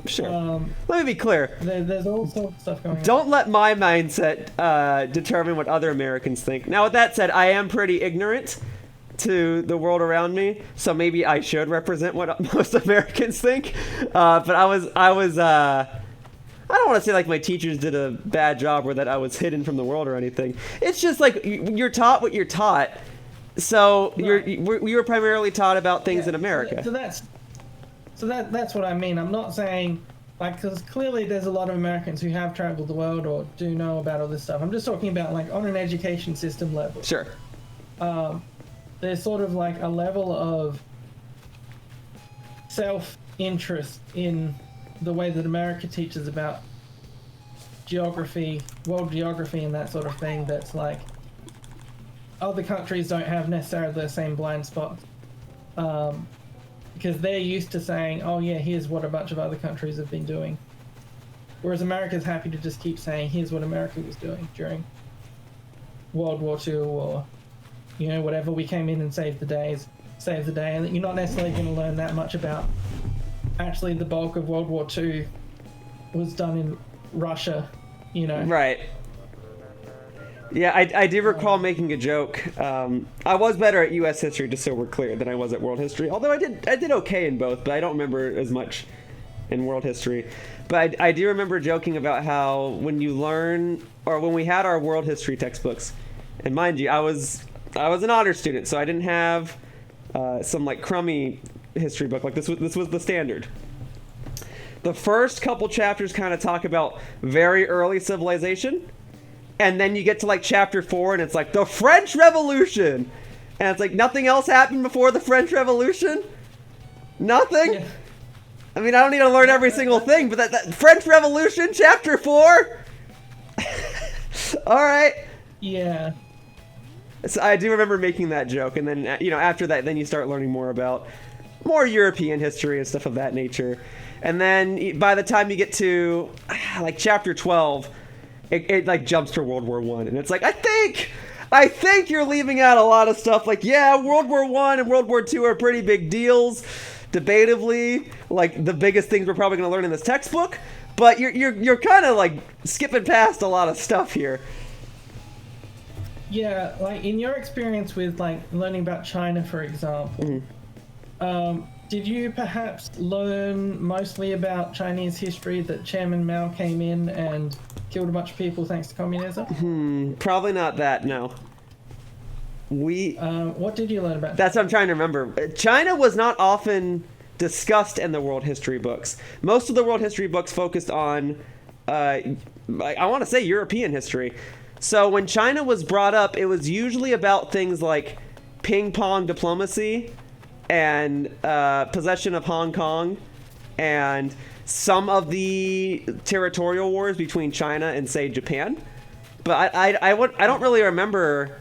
Sure. Let me be clear. There's all sorts of stuff going on. Don't let my mindset determine what other Americans think. Now, with that said, I am pretty ignorant to the world around me, so maybe I should represent what most Americans think. But I was I don't want to say my teachers did a bad job or that I was hidden from the world or anything. It's just you're taught what you're taught. So right. We were primarily taught about things in America. So that's what I mean. I'm not saying because clearly there's a lot of Americans who have traveled the world or do know about all this stuff. I'm just talking about on an education system level. Sure. There's sort of a level of self-interest in the way that America teaches about geography, world geography, and that sort of thing. That's other countries don't have necessarily the same blind spots. Because they're used to saying, oh yeah, here's what a bunch of other countries have been doing. Whereas America's happy to just keep saying, here's what America was doing during World War II or, whatever, we came in and saved the day. And you're not necessarily going to learn that much about actually the bulk of World War II was done in Russia, Right. Yeah, I do recall making a joke. I was better at U.S. history, just so we're clear, than I was at world history. Although I did okay in both, but I don't remember as much in world history. But I do remember joking about how when you learn, or when we had our world history textbooks, and mind you, I was an honor student, so I didn't have some crummy history book. This was the standard. The first couple chapters kind of talk about very early civilization. And then you get to chapter 4 and it's the French Revolution. And it's nothing else happened before the French Revolution? Nothing? Yeah. I mean, I don't need to learn every single thing, but that French Revolution, chapter 4? All right. Yeah. So I do remember making that joke. And then, after that, then you start learning more about more European history and stuff of that nature. And then by the time you get to, chapter 12... It jumps to World War I, and it's I think you're leaving out a lot of stuff. World War I and World War II are pretty big deals, debatably, the biggest things we're probably going to learn in this textbook. But you're kind of skipping past a lot of stuff here. Yeah, in your experience with learning about China, for example, Did you perhaps learn mostly about Chinese history that Chairman Mao came in and killed a bunch of people thanks to communism? Probably not that, no. What did you learn about? That's what I'm trying to remember. China was not often discussed in the world history books. Most of the world history books focused on, I want to say European history. So when China was brought up, it was usually about things like ping pong diplomacy and possession of Hong Kong and some of the territorial wars between China and, say, Japan. But I don't really remember.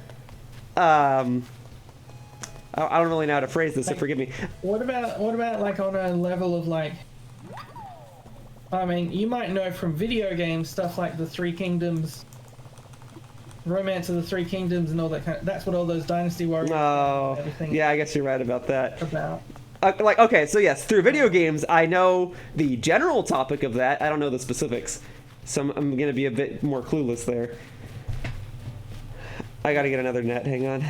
I don't really know how to phrase this, so forgive me. What about like on a level of like, I mean, you might know from video games stuff like the Three Kingdoms, Romance of the Three Kingdoms, and all that kind of. That's what all those Dynasty Warriors. Oh, everything yeah, I guess you're right about that. About. Like, okay, so yes, through video games, I know the general topic of that. I don't know the specifics, so I'm gonna be a bit more clueless there. I gotta get another net. Hang on.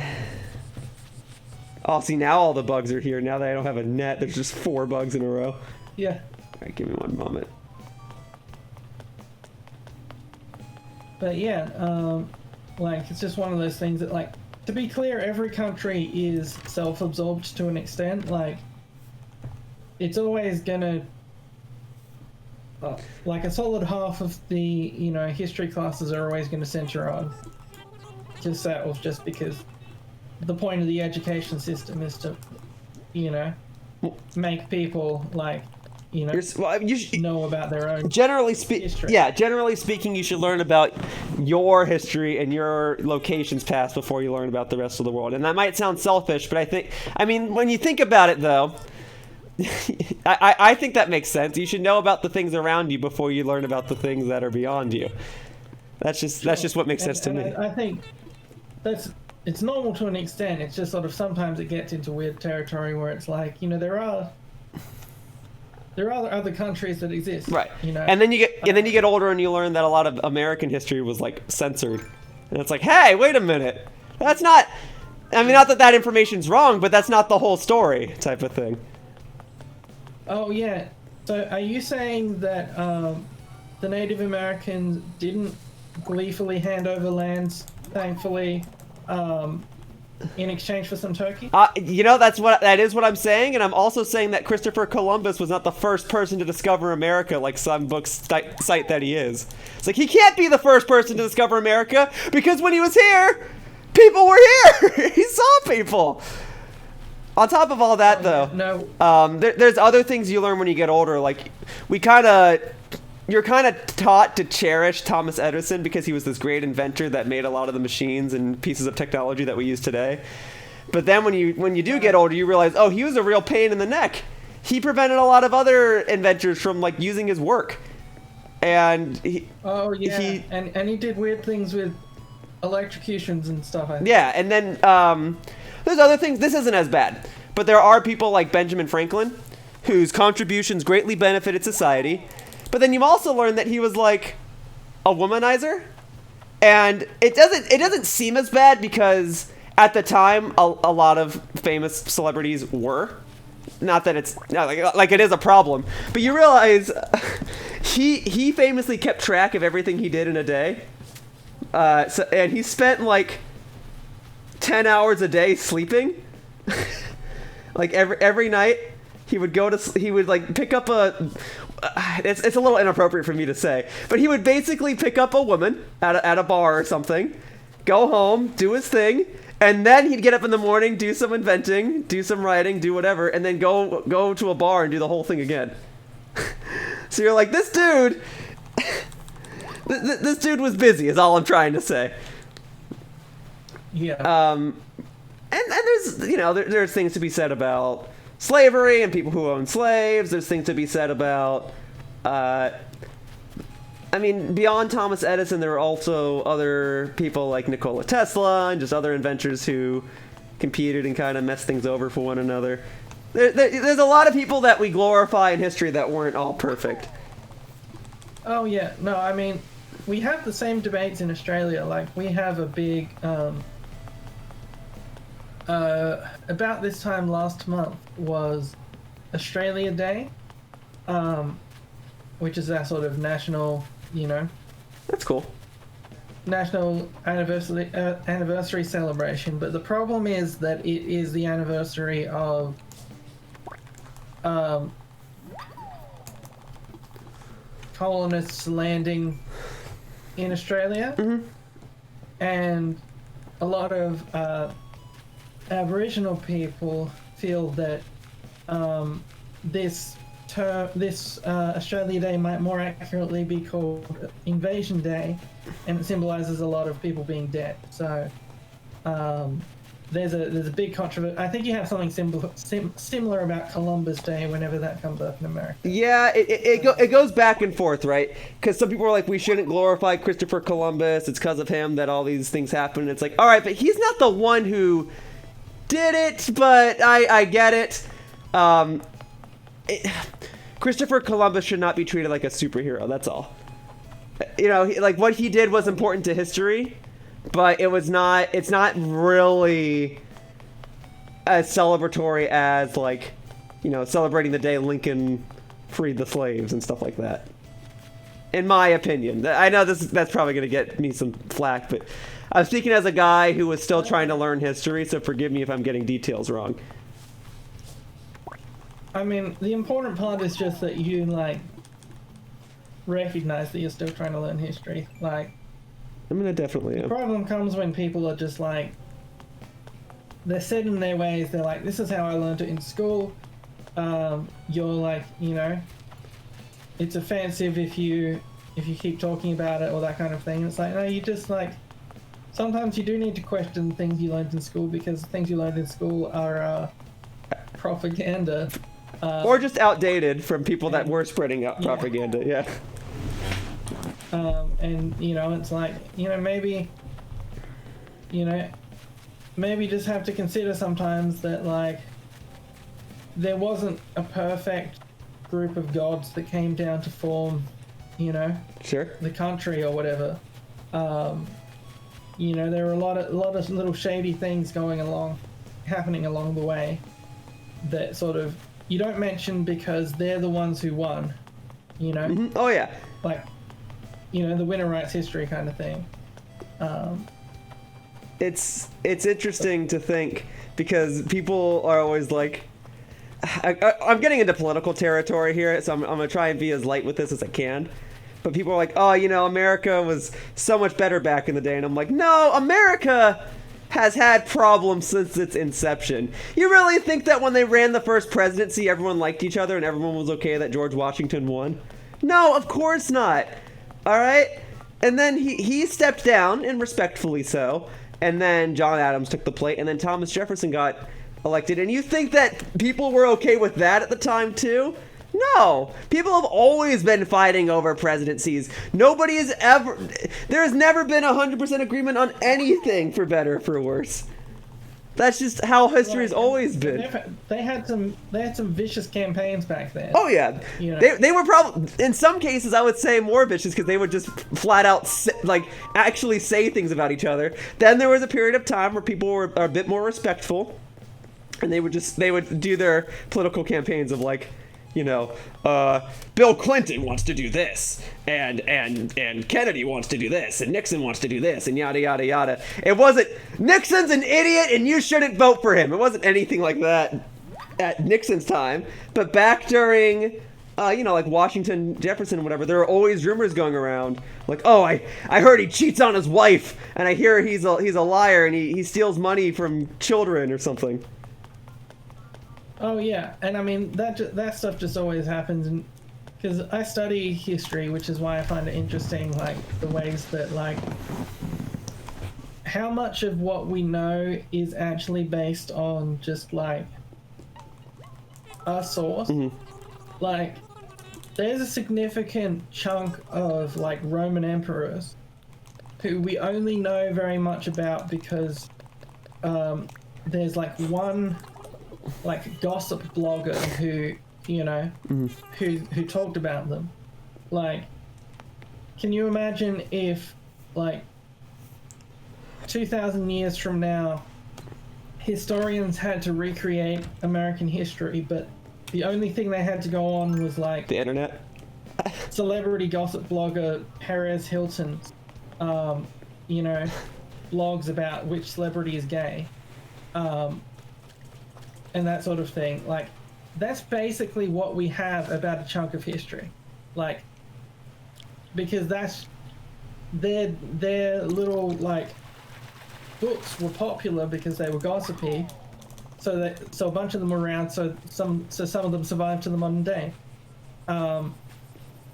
Oh, see, now all the bugs are here. Now that I don't have a net, there's just 4 bugs in a row. Yeah. All right, give me one moment. But yeah, like it's just one of those things that, like, to be clear, every country is self-absorbed to an extent. Like, it's always gonna, like, a solid half of the, you know, history classes are always going to center on just because the point of the education system is to, you know, make people, like, you know, know about their own history. Yeah, generally speaking, you should learn about your history and your location's past before you learn about the rest of the world. And that might sound selfish, but I mean, when you think about it, though, I think that makes sense. You should know about the things around you before you learn about the things that are beyond you. That's just what makes sense to me. I think it's normal to an extent. It's just sort of sometimes it gets into weird territory where it's like, you know, there are other countries that exist, right? You know, and then you get older and you learn that a lot of American history was like censored, and it's like, hey, wait a minute, that's not. I mean, not that information's wrong, but that's not the whole story, type of thing. Oh yeah. So are you saying that the Native Americans didn't gleefully hand over lands, thankfully, in exchange for some turkey? You know, that is what I'm saying, and I'm also saying that Christopher Columbus was not the first person to discover America, like some books cite that he is. It's like, he can't be the first person to discover America, because when he was here, people were here! He saw people! On top of all that, there's other things you learn when you get older, like, you're kind of taught to cherish Thomas Edison because he was this great inventor that made a lot of the machines and pieces of technology that we use today. But then when you do get older, you realize, oh, he was a real pain in the neck. He prevented a lot of other inventors from, like, using his work. And and he did weird things with electrocutions and stuff. Yeah, and then there's other things. This isn't as bad, but there are people like Benjamin Franklin whose contributions greatly benefited society. But then you've also learned that he was like a womanizer, and it doesn't seem as bad because at the time a lot of famous celebrities were. Not that it's like it is a problem, but you realize he famously kept track of everything he did in a day. And he spent like 10 hours a day sleeping. Like every night he would like pick up it's a little inappropriate for me to say, but he would basically pick up a woman at a bar or something, go home, do his thing, and then he'd get up in the morning, do some inventing, do some writing, do whatever, and then go to a bar and do the whole thing again. So you're like, this dude this dude was busy, is all I'm trying to say. Yeah. And there's, there's things to be said about slavery and people who own slaves. There's things to be said about, beyond Thomas Edison, there were also other people like Nikola Tesla and just other inventors who competed and kind of messed things over for one another. There's a lot of people that we glorify in history that weren't all perfect. Oh, yeah. No, I mean, we have the same debates in Australia. Like, we have a big... about this time last month was Australia Day, which is our sort of national, That's cool. national anniversary celebration. But the problem is that it is the anniversary of colonists landing in Australia, and a lot of Aboriginal people feel that this Australia Day might more accurately be called Invasion Day, and it symbolises a lot of people being dead. So there's a big controversy. I think you have something similar about Columbus Day whenever that comes up in America. Yeah, it goes back and forth, right? Because some people are like, we shouldn't glorify Christopher Columbus. It's because of him that all these things happen. And it's like, all right, but he's not the one who did it, but I get it. Christopher Columbus should not be treated like a superhero. That's all. Like what he did was important to history, but it's not really as celebratory as like, celebrating the day Lincoln freed the slaves and stuff like that. In my opinion, I know that's probably going to get me some flack, but I'm speaking as a guy who was still trying to learn history, so forgive me if I'm getting details wrong. I mean, the important part is just that you recognize that you're still trying to learn history. I mean, I definitely am. The problem comes when people are just they're set in their ways. They're like, this is how I learned it in school. You're like, it's offensive if you keep talking about it or that kind of thing. It's like, no, you just sometimes you do need to question things you learned in school, because things you learned in school are propaganda. Or just outdated from people that were spreading out propaganda, yeah. And, it's like, maybe just have to consider sometimes that, there wasn't a perfect group of gods that came down to form, Sure. the country or whatever. There were a lot of little shady things happening along the way that sort of you don't mention because they're the ones who won, Oh yeah. The winner writes history kind of thing. It's interesting to think, because people are always like, I'm getting into political territory here, so I'm gonna try and be as light with this as I can. But people are like, oh, America was so much better back in the day, and I'm like, no, America has had problems since its inception. You really think that when they ran the first presidency, everyone liked each other and everyone was okay that George Washington won? No, of course not. All right? And then he stepped down, and respectfully so, and then John Adams took the plate, and then Thomas Jefferson got elected. And you think that people were okay with that at the time too? No, people have always been fighting over presidencies. There has never been 100% agreement on anything, for better or for worse. That's just how history has always been. They had some vicious campaigns back then. Oh yeah, they were probably, in some cases I would say, more vicious, because they would just flat out actually say things about each other. Then there was a period of time where people were a bit more respectful, and they would do their political campaigns of Bill Clinton wants to do this, and Kennedy wants to do this, and Nixon wants to do this, and yada yada yada. It wasn't, Nixon's an idiot and you shouldn't vote for him. It wasn't anything like that at Nixon's time. But back during Washington, Jefferson, whatever, there were always rumors going around I heard he cheats on his wife, and I hear he's a liar, and he steals money from children or something. Oh yeah, and I mean that stuff just always happens, because I study history, which is why I find it interesting, the ways that how much of what we know is actually based on just a source. Mm-hmm. There's a significant chunk of Roman emperors who we only know very much about because there's one gossip blogger who mm-hmm. who talked about them. Can you imagine if 2,000 years from now historians had to recreate American history, but the only thing they had to go on was like The internet. celebrity gossip blogger Perez Hilton, you know, blogs about which celebrity is gay, and that sort of thing. Like, that's basically what we have about a chunk of history, like, because that's their little like books were popular because they were gossipy, so a bunch of them were around, so some of them survived to the modern day.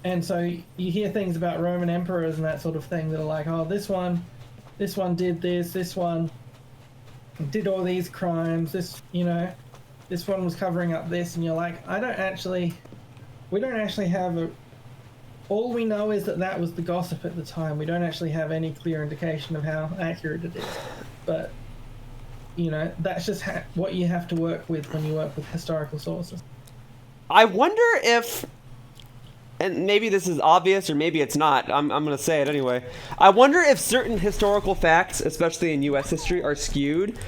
And so you hear things about Roman emperors and that sort of thing that are like, oh, this one did this one did all these crimes, this one was covering up this, and you're like, we don't actually have all we know is that was the gossip at the time. We don't actually have any clear indication of how accurate it is. But, that's just what you have to work with when you work with historical sources. I wonder if, and maybe this is obvious or maybe it's not, I'm going to say it anyway. I wonder if certain historical facts, especially in U.S. history, are skewed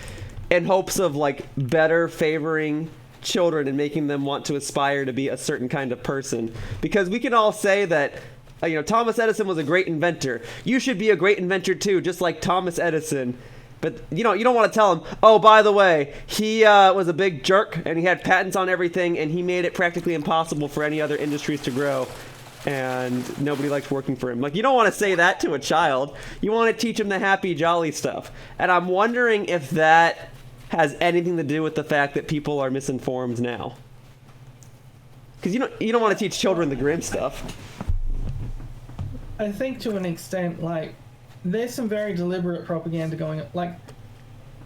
in hopes of, like, better favoring children and making them want to aspire to be a certain kind of person. Because we can all say that, Thomas Edison was a great inventor. You should be a great inventor too, just like Thomas Edison. But you don't want to tell him, oh, by the way, he was a big jerk and he had patents on everything and he made it practically impossible for any other industries to grow. And nobody liked working for him. Like, you don't want to say that to a child. You want to teach him the happy, jolly stuff. And I'm wondering if that has anything to do with the fact that people are misinformed now. Because you don't want to teach children the grim stuff. I think to an extent, like, there's some very deliberate propaganda going on. Like,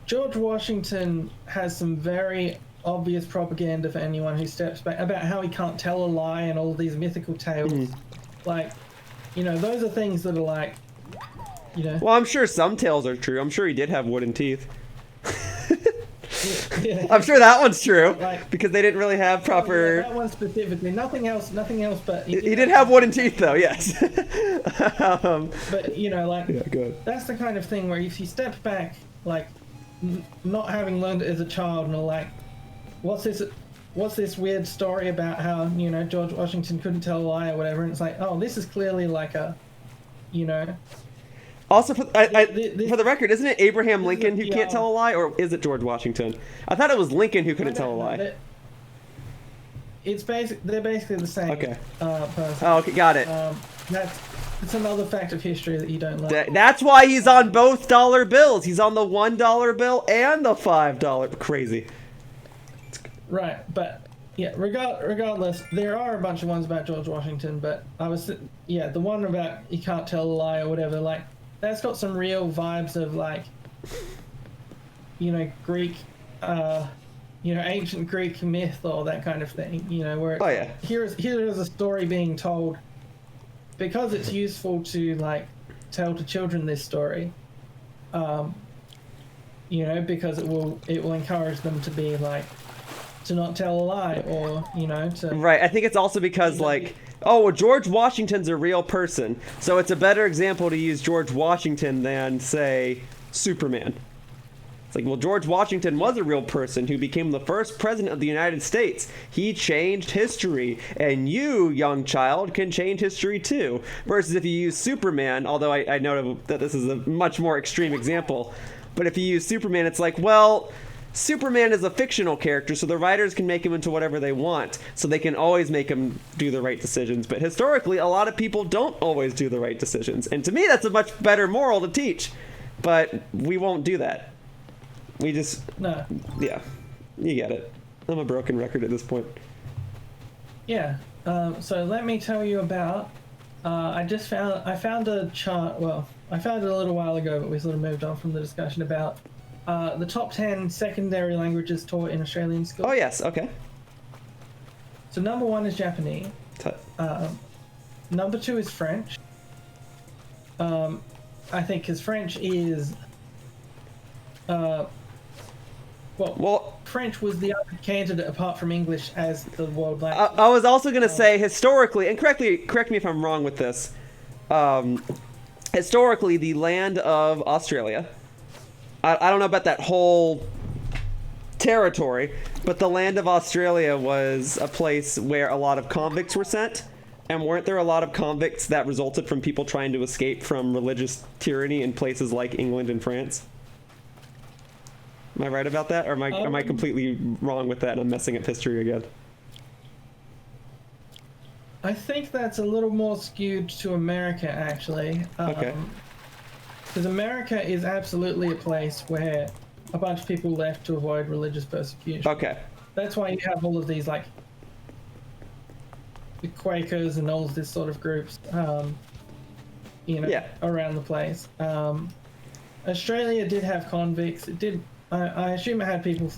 George Washington has some very obvious propaganda for anyone who steps back about how he can't tell a lie and all these mythical tales. Like, those are things that are like, Well, I'm sure some tales are true. I'm sure he did have wooden teeth. Yeah. I'm sure that one's true, like, because they didn't really have proper... Yeah, that one specifically. Nothing else, but... He did have wooden teeth, though, yes. But, like, yeah, good. That's the kind of thing where if you step back, like, not having learned it as a child, and are like, what's this weird story about how, George Washington couldn't tell a lie or whatever, and it's like, oh, this is clearly like a, Also, for the record, isn't it Abraham Lincoln who can't tell a lie, or is it George Washington? I thought it was Lincoln who couldn't tell a lie. They're basically the same. Okay. Person. Oh, okay, got it. It's another fact of history that you don't learn. That's why he's on both dollar bills. He's on the $1 bill and the $5. Crazy. Right, but yeah, regardless, there are a bunch of ones about George Washington, but the one about he can't tell a lie or whatever, like, that's got some real vibes of, like, Greek, ancient Greek myth or that kind of thing, where here's a story being told because it's useful to, like, tell to children this story, because it will encourage them to be, like, to not tell a lie, or, to... Right, I think it's also because, like... Oh, well, George Washington's a real person, so it's a better example to use George Washington than, say, Superman. It's like, well, George Washington was a real person who became the first president of the United States. He changed history, and you, young child, can change history too. Versus if you use Superman, although I know that this is a much more extreme example, but if you use Superman, it's like, well... Superman is a fictional character, so the writers can make him into whatever they want, so they can always make him do the right decisions. But historically, a lot of people don't always do the right decisions, and to me, that's a much better moral to teach. But we won't do that. We just... No. Yeah, you get it. I'm a broken record at this point. Yeah, so let me tell you about... I found a chart, well, I found it a little while ago, but we sort of moved on from the discussion about... the top 10 secondary languages taught in Australian schools. Oh, yes, okay. So number 1 is Japanese. Number 2 is French. I think because French is... French was the other candidate apart from English as the world language. I was also going to say, historically, and correct me if I'm wrong with this, historically, the land of Australia... I don't know about that whole territory, but the land of Australia was a place where a lot of convicts were sent. And weren't there a lot of convicts that resulted from people trying to escape from religious tyranny in places like England and France? Am I right about that, or am I completely wrong with that and I'm messing up history again? I think that's a little more skewed to America, actually. Okay. Because America is absolutely a place where a bunch of people left to avoid religious persecution. Okay. That's why you have all of these, like, the Quakers and all of this sort of groups, around the place. Australia did have convicts. It did. I assume it had people.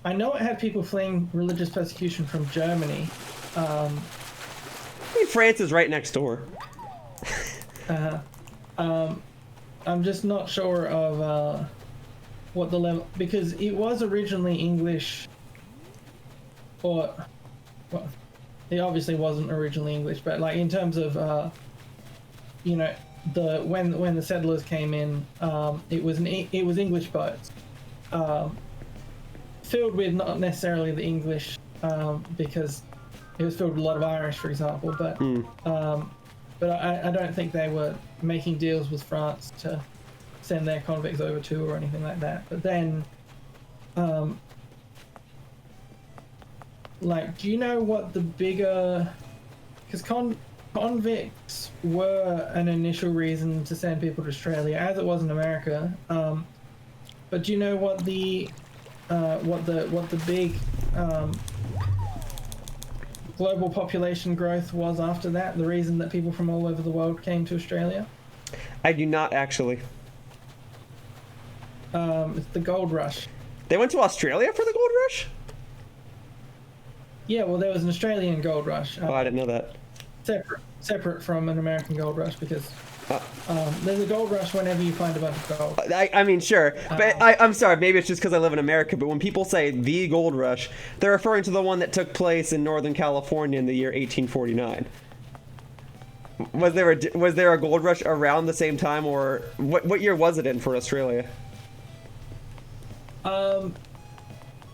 I know it had people fleeing religious persecution from Germany. I mean, France is right next door. I'm just not sure of what the level, because it was originally English, or well, it obviously wasn't originally English, but like in terms of when the settlers came in, it was English boats, filled with not necessarily the English, because it was filled with a lot of Irish, for example, but I don't think they were making deals with France to send their convicts over to or anything like that. But then, do you know what the bigger... Because convicts were an initial reason to send people to Australia, as it was in America. But do you know what the big global population growth was after that? The reason that people from all over the world came to Australia? I do not actually. It's the gold rush. They went to Australia for the gold rush? Yeah, well, there was an Australian gold rush. Oh, I didn't know that. Separate from an American gold rush, because there's a gold rush whenever you find a bunch of gold. I mean, sure, but I'm sorry, maybe it's just because I live in America, but when people say the gold rush, they're referring to the one that took place in Northern California in the year 1849. Was there a gold rush around the same time, or what year was it in for Australia?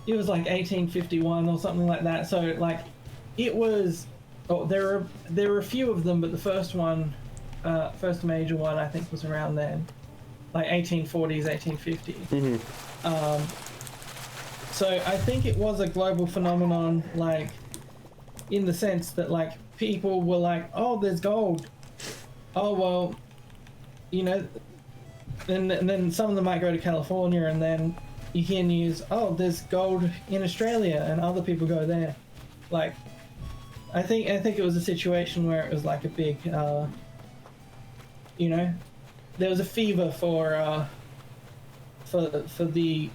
It was like 1851 or something like that. So like, it was. Oh, there were a few of them, but the first major one, I think, was around then, like 1840s, 1850s. Mm-hmm. So I think it was a global phenomenon, like, in the sense that, like, people were like, oh, there's gold. Oh, well, and then some of them might go to California, and then you hear news, oh, there's gold in Australia, and other people go there. Like, I think it was a situation where it was like a big, there was a fever for the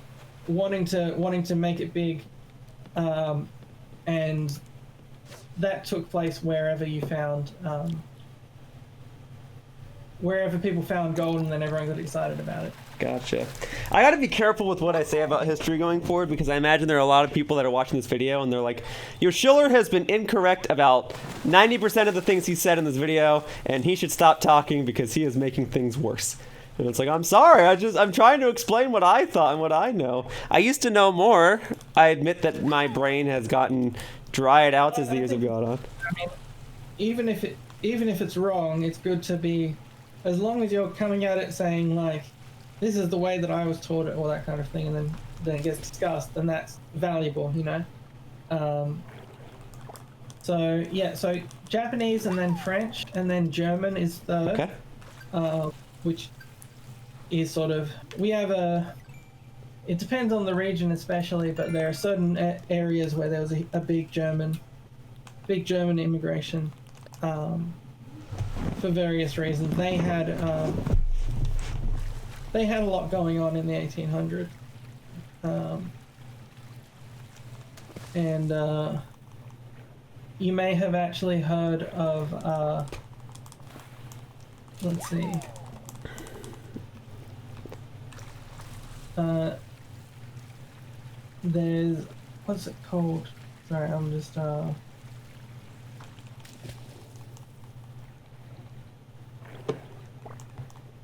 wanting to make it big, and that took place wherever you found, wherever people found gold, and then everyone got excited about it. Gotcha. I gotta be careful with what I say about history going forward, because I imagine there are a lot of people that are watching this video and they're like, Yoshiller has been incorrect about 90% of the things he said in this video, and he should stop talking because he is making things worse. And it's like, I'm sorry, I'm trying to explain what I thought and what I know. I used to know more. I admit that my brain has gotten dried out as the years have gone on. I mean, even if it's wrong, it's good to be, as long as you're coming at it saying, like, this is the way that I was taught it, or that kind of thing, and then it gets discussed, then that's valuable, So Japanese, and then French, and then German is third. Okay. Which is sort of, we have it depends on the region especially, but there are certain areas where there was a big German immigration, for various reasons. They had a lot going on in the 1800s. And you may have actually heard of, let's see. There's, what's it called? Sorry, I'm just, so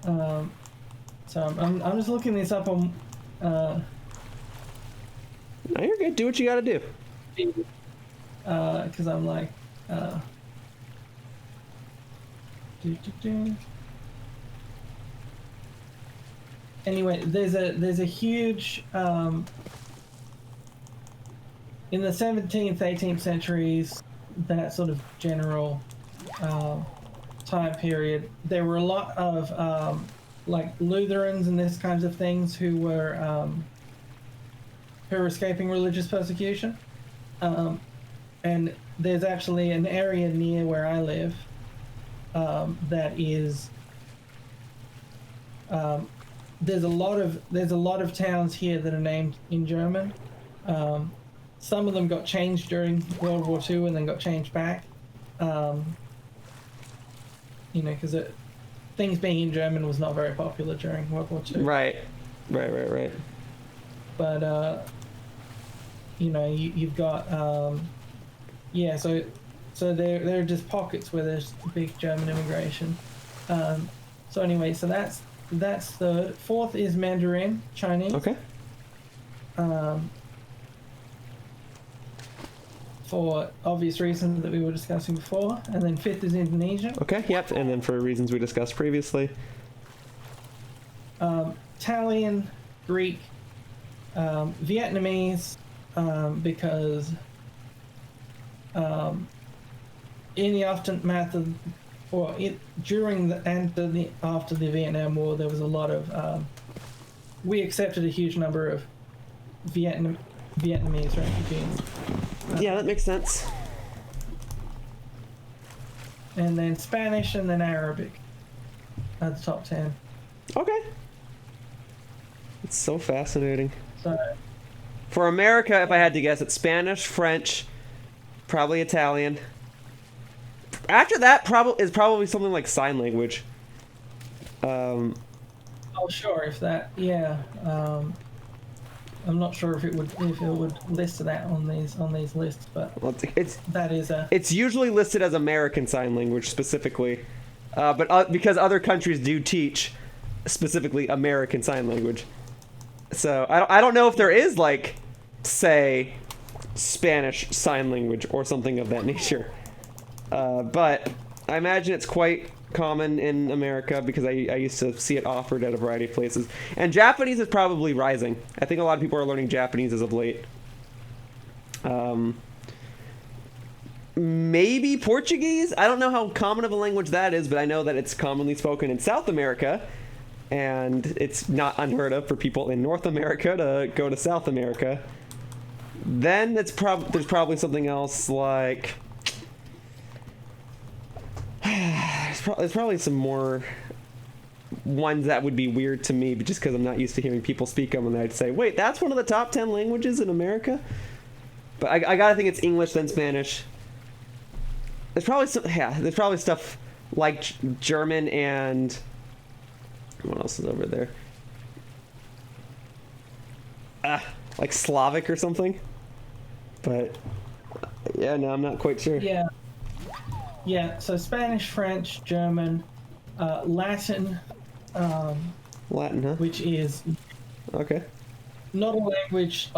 I'm just looking this up on No, you're good. Do what you gotta do. Because I'm like, Anyway, there's a huge in the 17th, 18th centuries, that sort of general time period, there were a lot of like Lutherans and this kinds of things who were escaping religious persecution. And there's actually an area near where I live that is there's a lot of towns here that are named in German. Some of them got changed during World War II and then got changed back. You know, because things being in German was not very popular during World War II. Right. But you know, you've got yeah. So there are just pockets where there's big German immigration. So anyway, so that's third. Fourth is Mandarin Chinese. Okay. For obvious reasons that we were discussing before, and then fifth is Indonesian. Okay. Yep. And then for reasons we discussed previously. Italian, Greek, Vietnamese, because in the aftermath of, or during the after the Vietnam War, there was a lot of we accepted a huge number of Vietnamese refugees. Yeah, that makes sense. And then Spanish, and then Arabic at the top 10. Okay. It's so fascinating. So For America, if I had to guess, it's Spanish, French, probably Italian. After that, probably something like sign language. oh sure, if that, yeah. I'm not sure if it would list that on these lists, but Well, it's usually listed as American Sign Language specifically, but because other countries do teach specifically American Sign Language, so I don't know if there is, like, say, Spanish Sign Language or something of that nature, but I imagine it's quite common in America because I used to see it offered at a variety of places. And Japanese is probably rising. I think a lot of people are learning Japanese as of late. Maybe Portuguese? I don't know how common of a language that is, but I know that it's commonly spoken in South America, and it's not unheard of for people in North America to go to South America. Then there's probably something else like... There's probably some more ones that would be weird to me, just because I'm not used to hearing people speak them, and I'd say, wait, that's one of the top 10 languages in America? But I gotta think it's English, then Spanish. There's probably stuff like German and... What else is over there? Like Slavic or something? But, yeah, no, I'm not quite sure. Yeah, so Spanish, French, German, Latin. Latin, huh? Which is okay. Not a language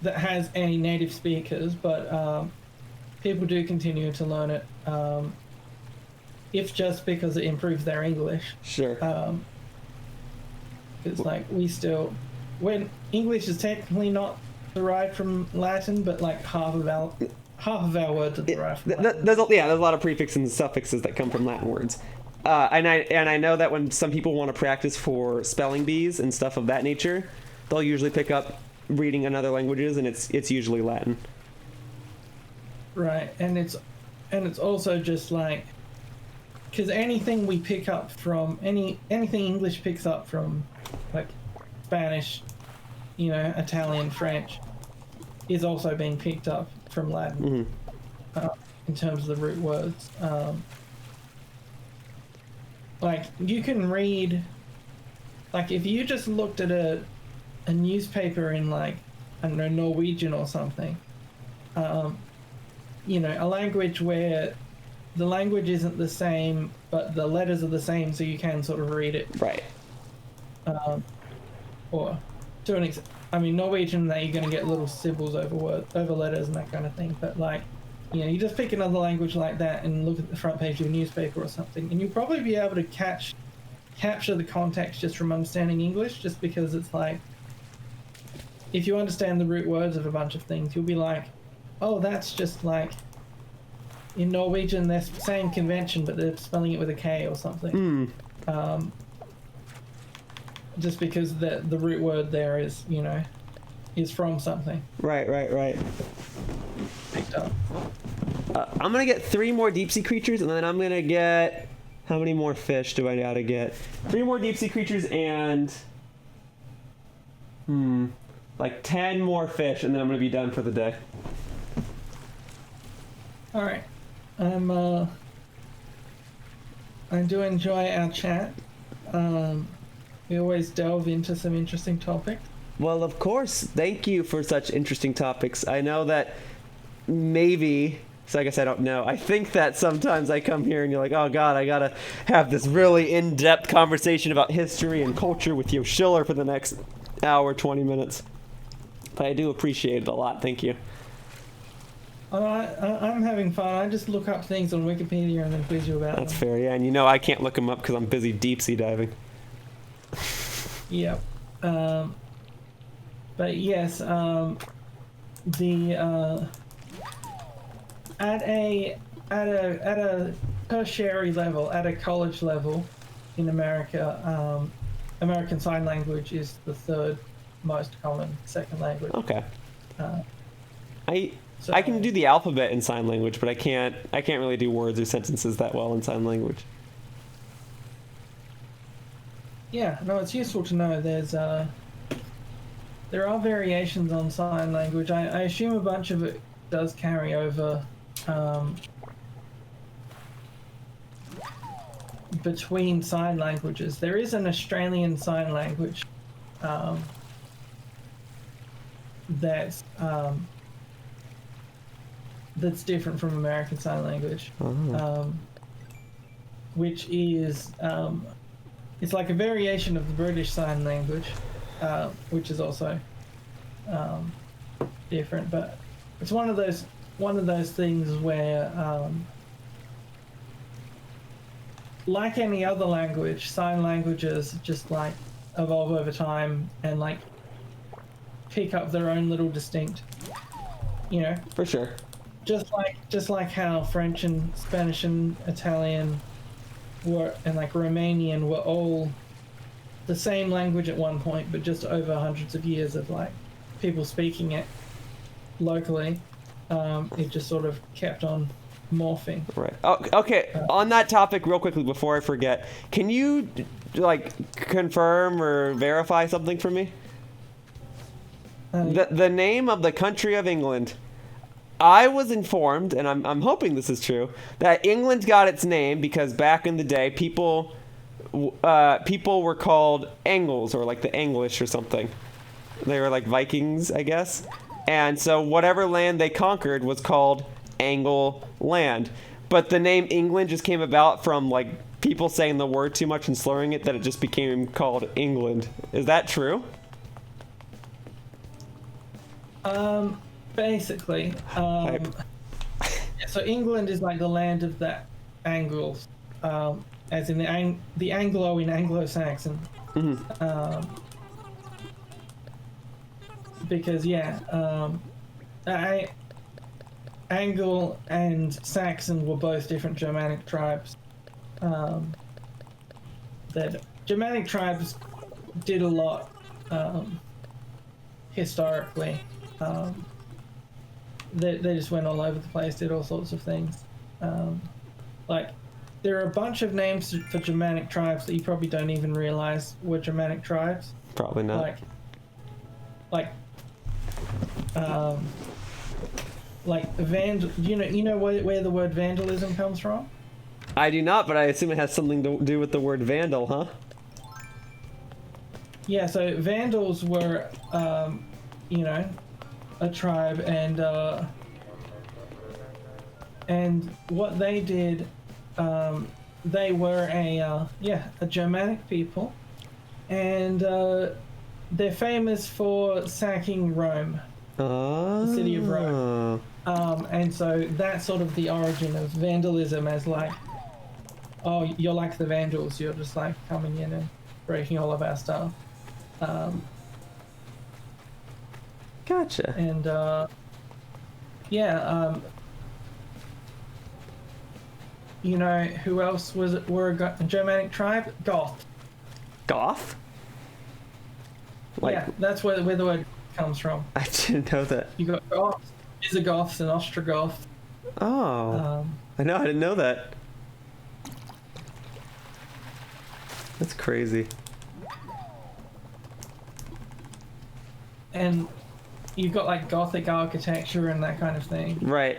that has any native speakers, but people do continue to learn it, if just because it improves their English. Sure. It's like when English is technically not derived from Latin, but like half of our words are derived from Latin. There's a lot of prefixes and suffixes that come from Latin words. And I know that when some people want to practice for spelling bees and stuff of that nature, they'll usually pick up reading in other languages, and it's usually Latin. Right, and it's also just like, because anything we pick up from anything English picks up from, like Spanish, Italian, French, is also being picked up from Latin, in terms of the root words. Like, you can read, like, if you just looked at a newspaper in, like, I don't know, Norwegian or something, a language where the language isn't the same, but the letters are the same, so you can sort of read it. Right. Or, to an extent, I mean, Norwegian, that you're going to get little symbols over letters and that kind of thing. But like, you know, you just pick another language like that and look at the front page of a newspaper or something, and you'll probably be able to capture the context just from understanding English, just because it's like, if you understand the root words of a bunch of things, you'll be like, oh, that's just like, in Norwegian, they're saying convention, but they're spelling it with a K or something. Just because the root word there is, you know, is from something. Right. Picked up. I'm gonna get 3 more deep sea creatures, and then I'm gonna get, how many more fish do I gotta get? 3 more deep sea creatures and like 10 more fish, and then I'm gonna be done for the day. All right. I do enjoy our chat. We always delve into some interesting topics. Well, of course. Thank you for such interesting topics. I know that maybe, so I guess I don't know. I think that sometimes I come here and you're like, oh God, I gotta have this really in-depth conversation about history and culture with Yoshiller for the next hour, 20 minutes. But I do appreciate it a lot. Thank you. I'm having fun. I just look up things on Wikipedia and then quiz you about That's them. fair, yeah. And you know I can't look them up because I'm busy deep sea diving. Yep. But yes, at a tertiary level, at a college level in America, American Sign Language is the third most common second language. Okay. So, I can do the alphabet in sign language, but I can't really do words or sentences that well in sign language. Yeah, no, it's useful to know. There are variations on sign language. I assume a bunch of it does carry over between sign languages. There is an Australian sign language that's different from American Sign Language, which is it's like a variation of the British Sign Language, which is also different. But it's one of those things where, like any other language, sign languages just like evolve over time and like pick up their own little distinct, you know. For sure. Just like how French and Spanish and Italian were, and like Romanian were all the same language at one point, but just over hundreds of years of like people speaking it locally, it just sort of kept on morphing. Right. Oh, okay. On that topic, real quickly before I forget, can you like confirm or verify something for me? The name of the country of England. I was informed, and I'm hoping this is true, that England got its name because back in the day, people were called Angles, or like the English or something. They were like Vikings, I guess. And so whatever land they conquered was called Angle land. But the name England just came about from like people saying the word too much and slurring it, that it just became called England. Is that true? Basically, so England is like the land of the Angles, as in the Anglo in Anglo-Saxon. Because Angle and Saxon were both different Germanic tribes. That Germanic tribes did a lot historically. They just went all over the place, did all sorts of things. Like, there are a bunch of names for Germanic tribes that you probably don't even realize were Germanic tribes. Probably not. Like you know where the word vandalism comes from? I do not, but I assume it has something to do with the word vandal, huh? Yeah, so Vandals were, a tribe, and what they did, they were a Germanic people, and they're famous for sacking Rome, the city of Rome. And so that's sort of the origin of vandalism, as like, oh, you're like the Vandals, you're just like coming in and breaking all of our stuff. Gotcha. And you know who else were a Germanic tribe? Goth. Goth? Like, yeah, that's where the word comes from. I didn't know that. You got Goths, Visigoths, and Ostrogoths. Oh, I didn't know that. That's crazy. And you've got like Gothic architecture and that kind of thing. Right.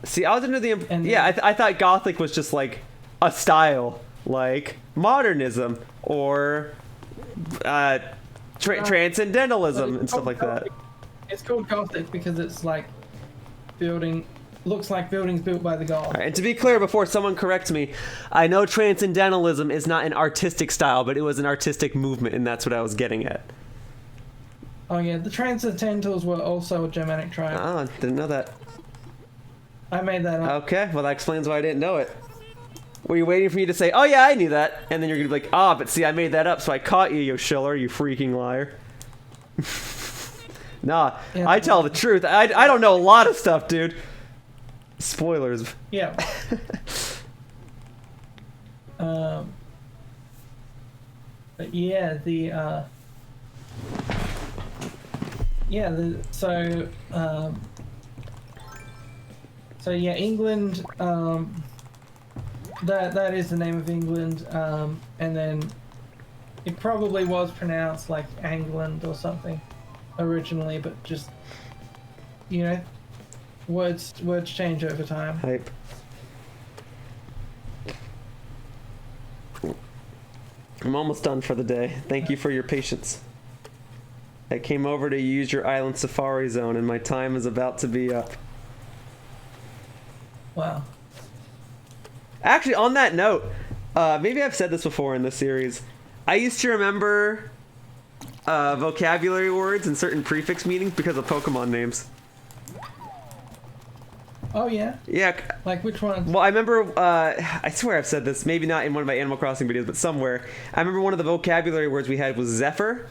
See, I was under the yeah, I thought Gothic was just like a style, like modernism or transcendentalism and stuff like that. It's called Gothic because it's like looks like buildings built by the Goths. Right, and to be clear, before someone corrects me, I know transcendentalism is not an artistic style, but it was an artistic movement, and that's what I was getting at. Oh yeah, the Transcendentals were also a Germanic tribe. Oh, didn't know that. I made that up. Okay, well that explains why I didn't know it. Were you waiting for me to say, oh yeah, I knew that? And then you're gonna be like, ah, but see, I made that up, so I caught you, Yoshiller, you freaking liar. Nah, yeah. I tell the truth. I don't know a lot of stuff, dude. Spoilers. Yeah. But yeah, so yeah, England, that is the name of England, and then it probably was pronounced like Angland or something originally, but just, you know, words change over time. Hype. I'm almost done for the day. Thank you for your patience. I came over to use your island safari zone, and my time is about to be up. Wow. Actually, on that note, maybe I've said this before in this series. I used to remember vocabulary words and certain prefix meanings because of Pokemon names. Oh yeah? Yeah. Like which ones? Well, I remember, I swear I've said this, maybe not in one of my Animal Crossing videos, but somewhere. I remember one of the vocabulary words we had was Zephyr.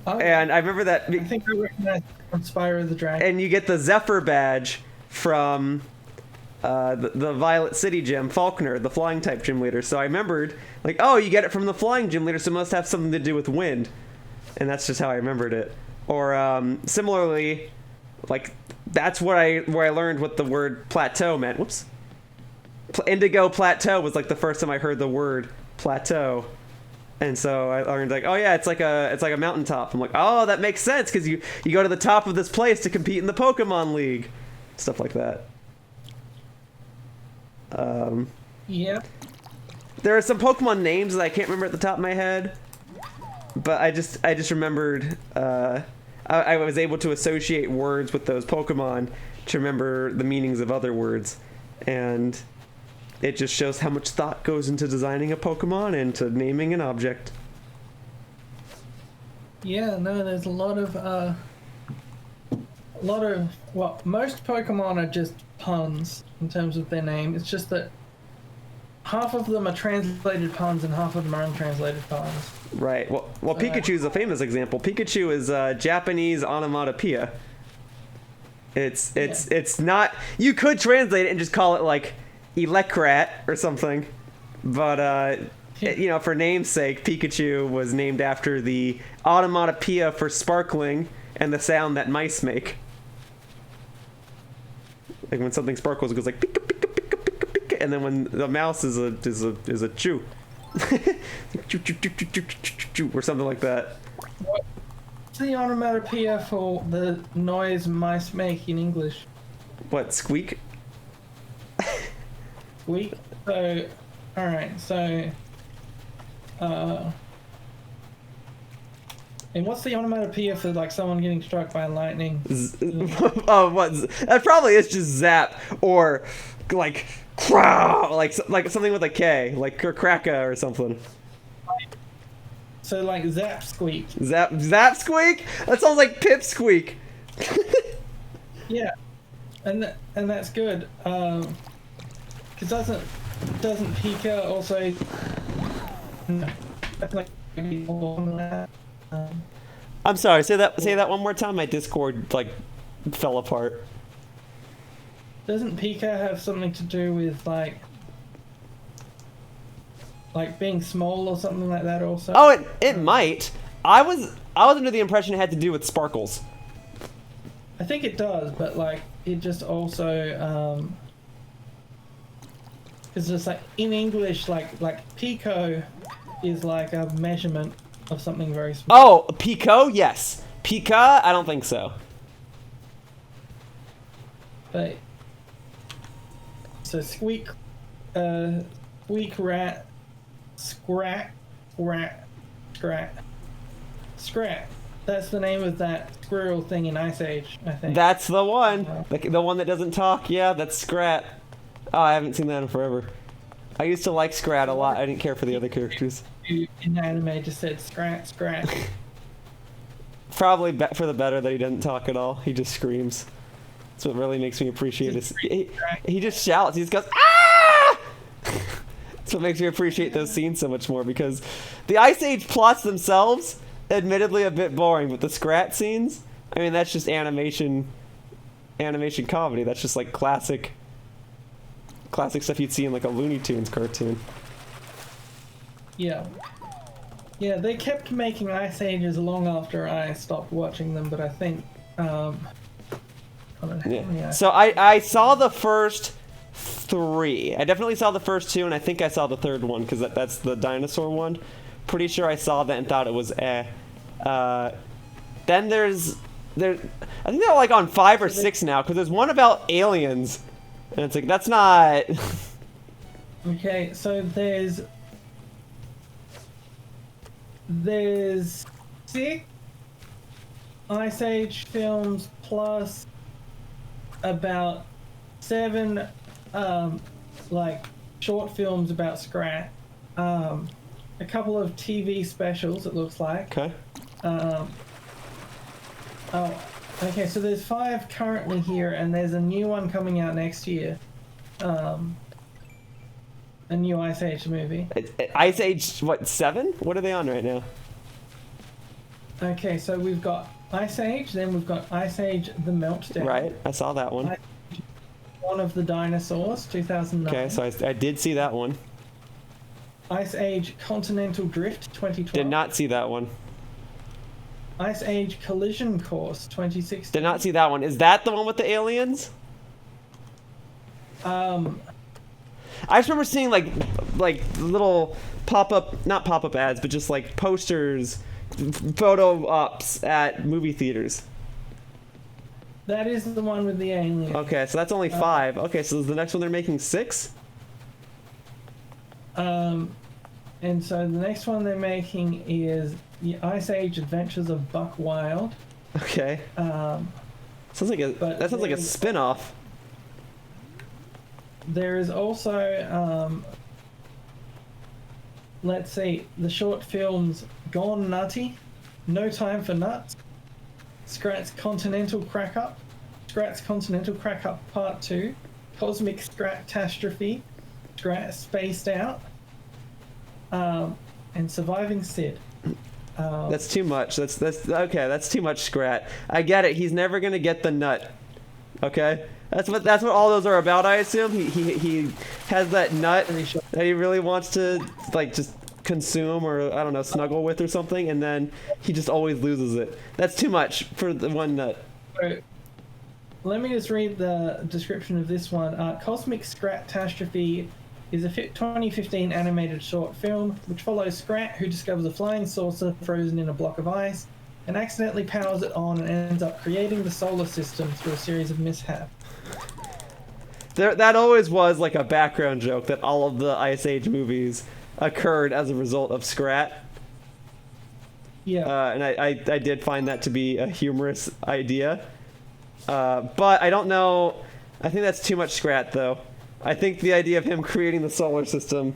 Oh, and I remember that... I think I recognize it from Spyro the Dragon. And you get the Zephyr badge from the Violet City gym, Faulkner, the flying type gym leader. So I remembered, like, oh, you get it from the flying gym leader, so it must have something to do with wind. And that's just how I remembered it. Or similarly, like, that's where I learned what the word plateau meant. Whoops. Indigo Plateau was like the first time I heard the word plateau. And so I learned, like, oh yeah, it's like a mountaintop. I'm like, oh, that makes sense, because you go to the top of this place to compete in the Pokemon League. Stuff like that. Yeah. There are some Pokemon names that I can't remember at the top of my head, but I just remembered I was able to associate words with those Pokemon to remember the meanings of other words, and it just shows how much thought goes into designing a Pokemon and to naming an object. Yeah, no, there's a lot of well, most Pokemon are just puns in terms of their name. It's just that half of them are translated puns and half of them are untranslated puns. Right. Well, Pikachu is a famous example. Pikachu is Japanese onomatopoeia. It's not. You could translate it and just call it like Electrat or something, but you know, for namesake, Pikachu was named after the onomatopoeia for sparkling and the sound that mice make. Like when something sparkles, it goes like pika pika pika pika pika, and then when the mouse is a chew, chew, chew, chew, chew, chew, chew, chew, or something like that. What's the onomatopoeia for the noise mice make in English? What, squeak? Squeak. So, all right. So, and what's the onomatopoeia for like someone getting struck by lightning? Oh, what? That probably is just zap or like crow, like something with a K, like kraka or something. So like zap squeak. Zap squeak? That sounds like pipsqueak. Yeah, and that's good. Because doesn't Pika also? No, that's like I'm sorry. Say that one more time. My Discord like fell apart. Doesn't Pika have something to do with like being small or something like that also? Oh, it might. I was under the impression it had to do with sparkles. I think it does, but like it just also it's just like in English like pico is like a measurement of something very small. Oh, pico? Yes. Pika? I don't think so. But so squeak rat, scrat. That's the name of that squirrel thing in Ice Age, I think. That's the one. The one that doesn't talk. Yeah, that's Scrat. Oh, I haven't seen that in forever. I used to like Scrat a lot. I didn't care for the other characters. In anime just said scrat. Probably for the better that he doesn't talk at all. He just screams. That's what really makes me appreciate it. He just shouts. He just goes, ah! That's what makes me appreciate those scenes so much more, because the Ice Age plots themselves, admittedly a bit boring, but the Scrat scenes, I mean, that's just animation comedy. That's just like classic stuff you'd see in like a Looney Tunes cartoon. Yeah, they kept making Ice Ages long after I stopped watching them, but I think I don't know. Yeah. So I saw the first 3. I definitely saw the first 2, and I think I saw the third one, because that's the dinosaur one. Pretty sure I saw that and thought it was eh. Then there's I think they're like on 5 or 6 now, because there's one about aliens, and it's like, that's not. Okay, so there's 6 Ice Age films plus about 7 like short films about Scrat, a couple of TV specials, it looks like. Okay. Oh, okay, so there's 5 currently here, and there's a new one coming out next year. A new Ice Age movie. Ice Age, what, 7? What are they on right now? Okay, so we've got Ice Age, then we've got Ice Age The Meltdown. Right, I saw that one. One of the Dinosaurs, 2009. Okay, so I did see that one. Ice Age Continental Drift, 2012. Did not see that one. Ice Age Collision Course, 2016. Did not see that one. Is that the one with the aliens? Um, I just remember seeing like little not pop-up ads, but just like posters, photo ops at movie theaters. that is the one with the alien. Okay, so that's only 5. Okay, so is the next one they're making 6? And so the next one they're making is the Ice Age Adventures of Buck Wild. Okay. Sounds like a spin-off. There is also, let's see, the short films Gone Nutty, No Time for Nuts, Scrat's Continental Crack-Up, Scrat's Continental Crack-Up Part 2, Cosmic Scrat-Tastrophe, Scrat Spaced Out, and Surviving Sid. That's too much. That's okay. That's too much Scrat. I get it. He's never gonna get the nut. Okay. That's what all those are about. I assume he has that nut that he really wants to like just consume, or I don't know, snuggle with or something, and then he just always loses it. That's too much for the one nut. So, let me just read the description of this one. Cosmic Scrat-Tastrophe is a 2015 animated short film which follows Scrat, who discovers a flying saucer frozen in a block of ice and accidentally powers it on and ends up creating the solar system through a series of mishaps. That always was like a background joke that all of the Ice Age movies occurred as a result of Scrat. Yeah. And I did find that to be a humorous idea. But I don't know. I think that's too much Scrat, though. I think the idea of him creating the solar system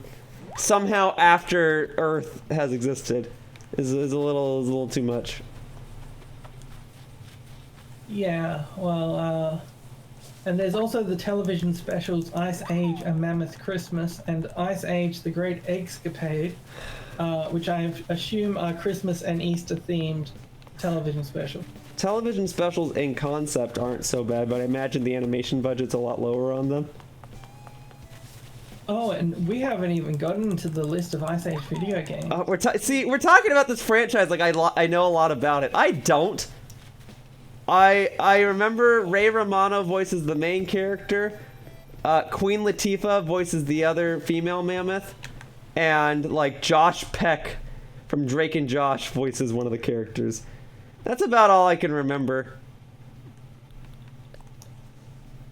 somehow after Earth has existed is a little too much. Yeah, well, and there's also the television specials Ice Age: A Mammoth Christmas and Ice Age: The Great Escapade, which I assume are Christmas and Easter themed television specials. Television specials in concept aren't so bad, but I imagine the animation budget's a lot lower on them. Oh, and we haven't even gotten into the list of Ice Age video games. We're talking about this franchise like I know a lot about it. I don't. I remember Ray Romano voices the main character, Queen Latifah voices the other female mammoth, and like Josh Peck from Drake and Josh voices one of the characters. That's about all I can remember.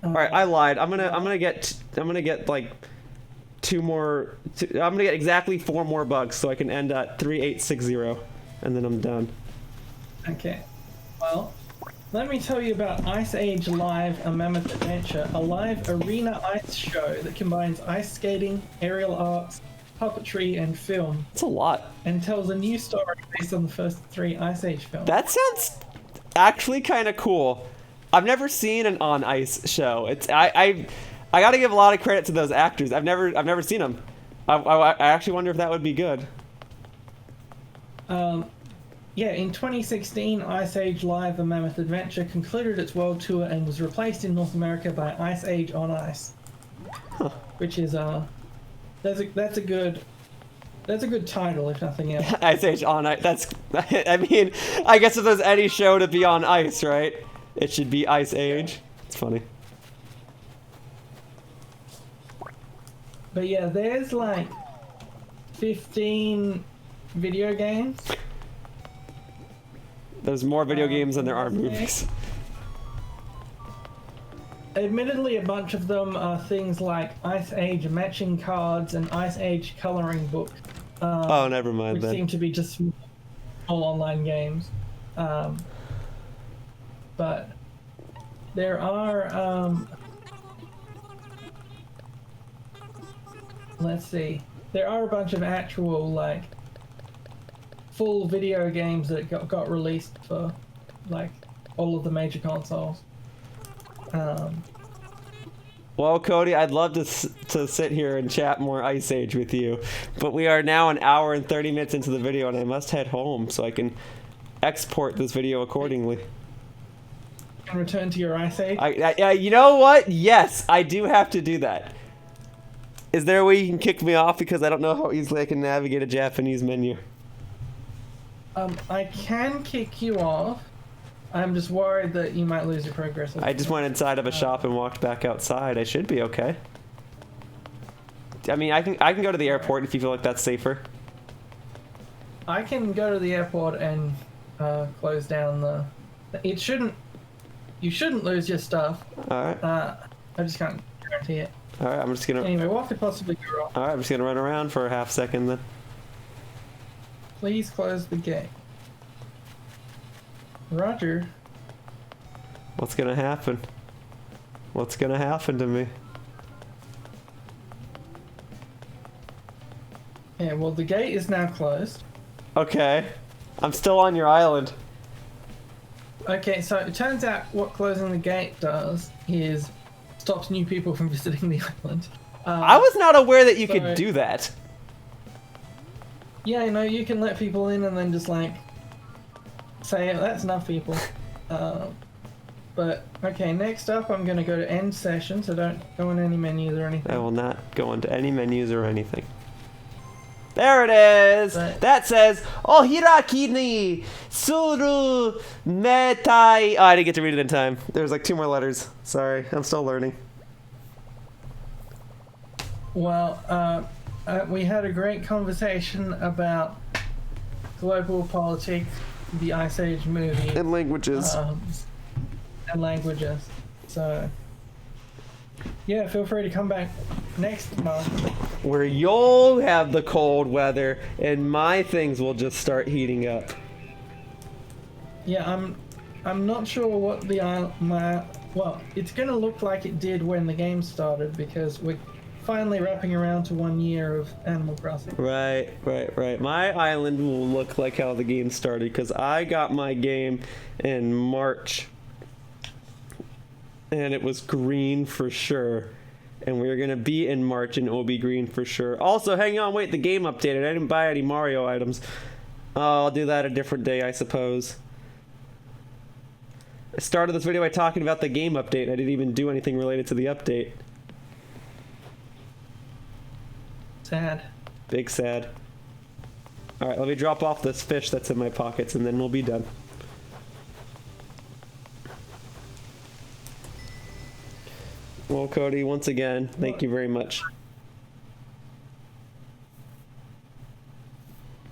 All right, I lied. I'm gonna get like I'm gonna get exactly 4 more bucks so I can end at 3860, and then I'm done. Okay. Well, let me tell you about Ice Age Live: A Mammoth Adventure, a live arena ice show that combines ice skating, aerial arts, puppetry, and film. That's a lot. And tells a new story based on the first 3 Ice Age films. That sounds actually kind of cool. I've never seen an on ice show. I got to give a lot of credit to those actors. I've never seen them. I actually wonder if that would be good. Yeah, in 2016, Ice Age Live: A Mammoth Adventure concluded its world tour and was replaced in North America by Ice Age on Ice, which is that's a good title if nothing else. Ice Age on Ice. That's I mean, I guess if there's any show to be on ice, right? It should be Ice Age. It's funny. But yeah, there's like 15 video games. There's more video games than there are movies. Admittedly, a bunch of them are things like Ice Age matching cards and Ice Age coloring book. Oh, never mind which then. seem to be just small online games. But there are, let's see, there are a bunch of actual like full video games that got released for like all of the major consoles. Well, Cody, I'd love to sit here and chat more Ice Age with you, but we are now an hour and 30 minutes into the video, and I must head home so I can export this video accordingly. And return to your Ice Age? You know what? Yes, I do have to do that. Is there a way you can kick me off because I don't know how easily I can navigate a Japanese menu? I can kick you off. I'm just worried that you might lose your progress. I just went inside of a shop and walked back outside. I should be okay. I mean, I can go to the airport if you feel like that's safer. I can go to the airport and close down the. You shouldn't lose your stuff. All right. I just can't guarantee it. All right. I'm just gonna. Anyway, what could possibly go wrong? All right. I'm just gonna run around for a half second then. Please close the gate. Roger. What's gonna happen? What's gonna happen to me? Yeah, well, the gate is now closed. Okay. I'm still on your island. Okay, so it turns out what closing the gate does is stops new people from visiting the island. I was not aware that you could do that. Yeah, you can let people in and then just like say that's enough people. But okay, next up I'm gonna go to end session, so don't go on any menus or anything. I will not go into any menus or anything. There it is! But that says Ohiraki ni suru metai. Oh, I didn't get to read it in time. There's like 2 more letters. Sorry, I'm still learning. Well, we had a great conversation about global politics, the Ice Age movie, And languages. and languages. So, yeah, feel free to come back next month. Where you'll have the cold weather and my things will just start heating up. Yeah, I'm not sure what the well, it's gonna look like it did when the game started because we're finally wrapping around to 1 year of Animal Crossing. Right. My island will look like how the game started, because I got my game in March. And it was green for sure. And we're going to be in March and it will be green for sure. Also, hang on, wait, the game updated. I didn't buy any Mario items. I'll do that a different day, I suppose. I started this video by talking about the game update. I didn't even do anything related to the update. Sad. Big sad. Alright, let me drop off this fish that's in my pockets and then we'll be done. Well, Cody, once again, thank you very much.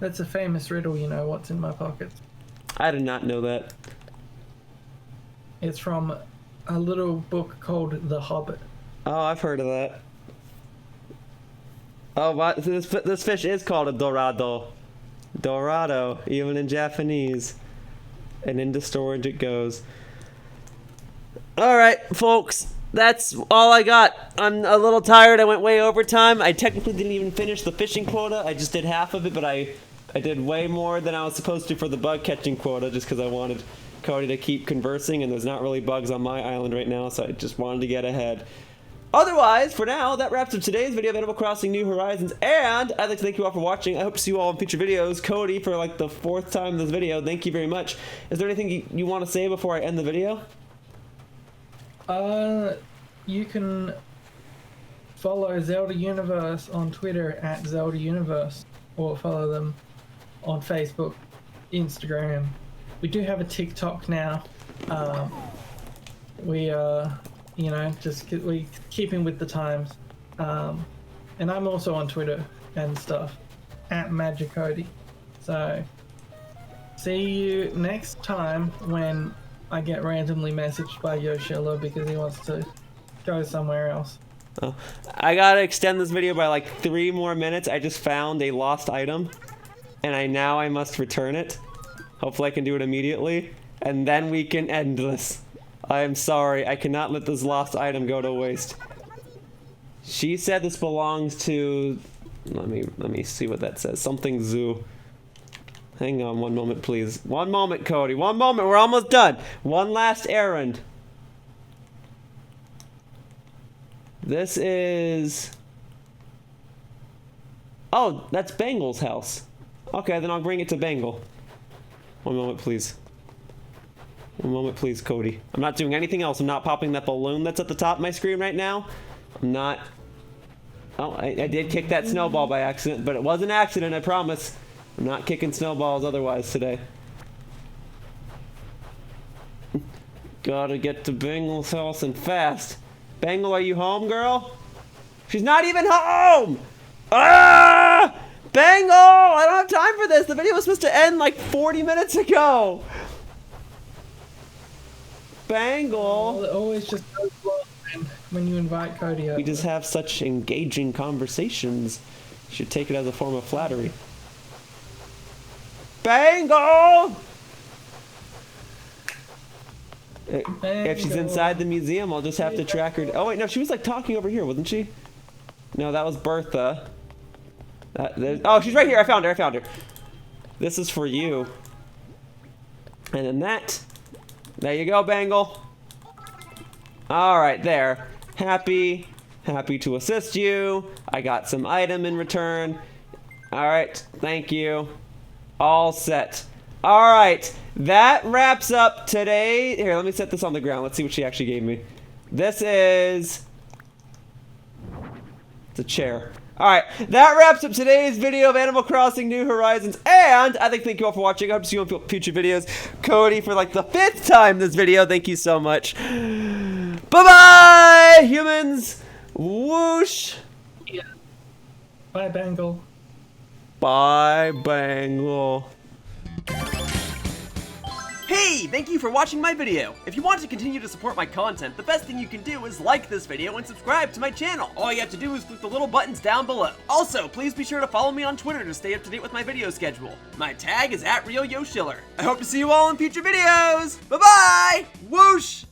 That's a famous riddle, you know, what's in my pockets. I did not know that. It's from a little book called The Hobbit. Oh, I've heard of that. Oh, what? This fish is called a dorado. Dorado, even in Japanese. And into storage it goes. Alright, folks. That's all I got. I'm a little tired. I went way over time. I technically didn't even finish the fishing quota. I just did half of it, but I did way more than I was supposed to for the bug catching quota just because I wanted Cody to keep conversing, and there's not really bugs on my island right now, so I just wanted to get ahead. Otherwise, for now, that wraps up today's video of Animal Crossing New Horizons, and I'd like to thank you all for watching. I hope to see you all in future videos. Cody, for like the 4th time in this video, thank you very much. Is there anything you want to say before I end the video? You can follow ZeldaUniverse on Twitter at ZeldaUniverse, or follow them on Facebook, Instagram. We do have a TikTok now. We you know, we keeping with the times. And I'm also on Twitter and stuff at MagicCody. So see you next time when I get randomly messaged by Yoshiller because he wants to go somewhere else. Oh, I gotta extend this video by like 3 more minutes. I just found a lost item, and I must return it. Hopefully I can do it immediately, and then we can end this. I am sorry, I cannot let this lost item go to waste. She said this belongs to... Let me see what that says. Something zoo. Hang on 1 moment, please. 1 moment, Cody. 1 moment, we're almost done. One last errand. This is... Oh, that's Bangle's house. Okay, then I'll bring it to Bangle. 1 moment, please. 1 moment, please, Cody. I'm not doing anything else. I'm not popping that balloon that's at the top of my screen right now. I'm not... Oh, I did kick that snowball by accident, but it was an accident, I promise. I'm not kicking snowballs otherwise today. Gotta get to Bangle's house and fast. Bangle, are you home, girl? She's not even home! Ah! Bangle! I don't have time for this. The video was supposed to end like 40 minutes ago. Bangle. Well, it always just goes wrong when you invite Cody over. We just have such engaging conversations. You should take it as a form of flattery. Bangle! If she's inside the museum, I'll just have to track her. Oh wait, no, she was like talking over here, wasn't she? No, that was Bertha. Oh, she's right here. I found her. This is for you. And then that. There you go, Bangle. All right, there. Happy to assist you. I got some item in return. All right, thank you. All set. All right, that wraps up today. Here, let me set this on the ground. Let's see what she actually gave me. This is... It's a chair. All right, that wraps up today's video of Animal Crossing New Horizons, and I'd like to thank you all for watching. I hope to see you in future videos. Cody, for like the 5th time this video, thank you so much. Bye-bye, humans. Whoosh. Yeah. Bye, Bangle. Bye, Bangle. Hey, thank you for watching my video. If you want to continue to support my content, the best thing you can do is like this video and subscribe to my channel. All you have to do is click the little buttons down below. Also, please be sure to follow me on Twitter to stay up to date with my video schedule. My tag is @RealYoshiller. I hope to see you all in future videos. Bye-bye! Whoosh!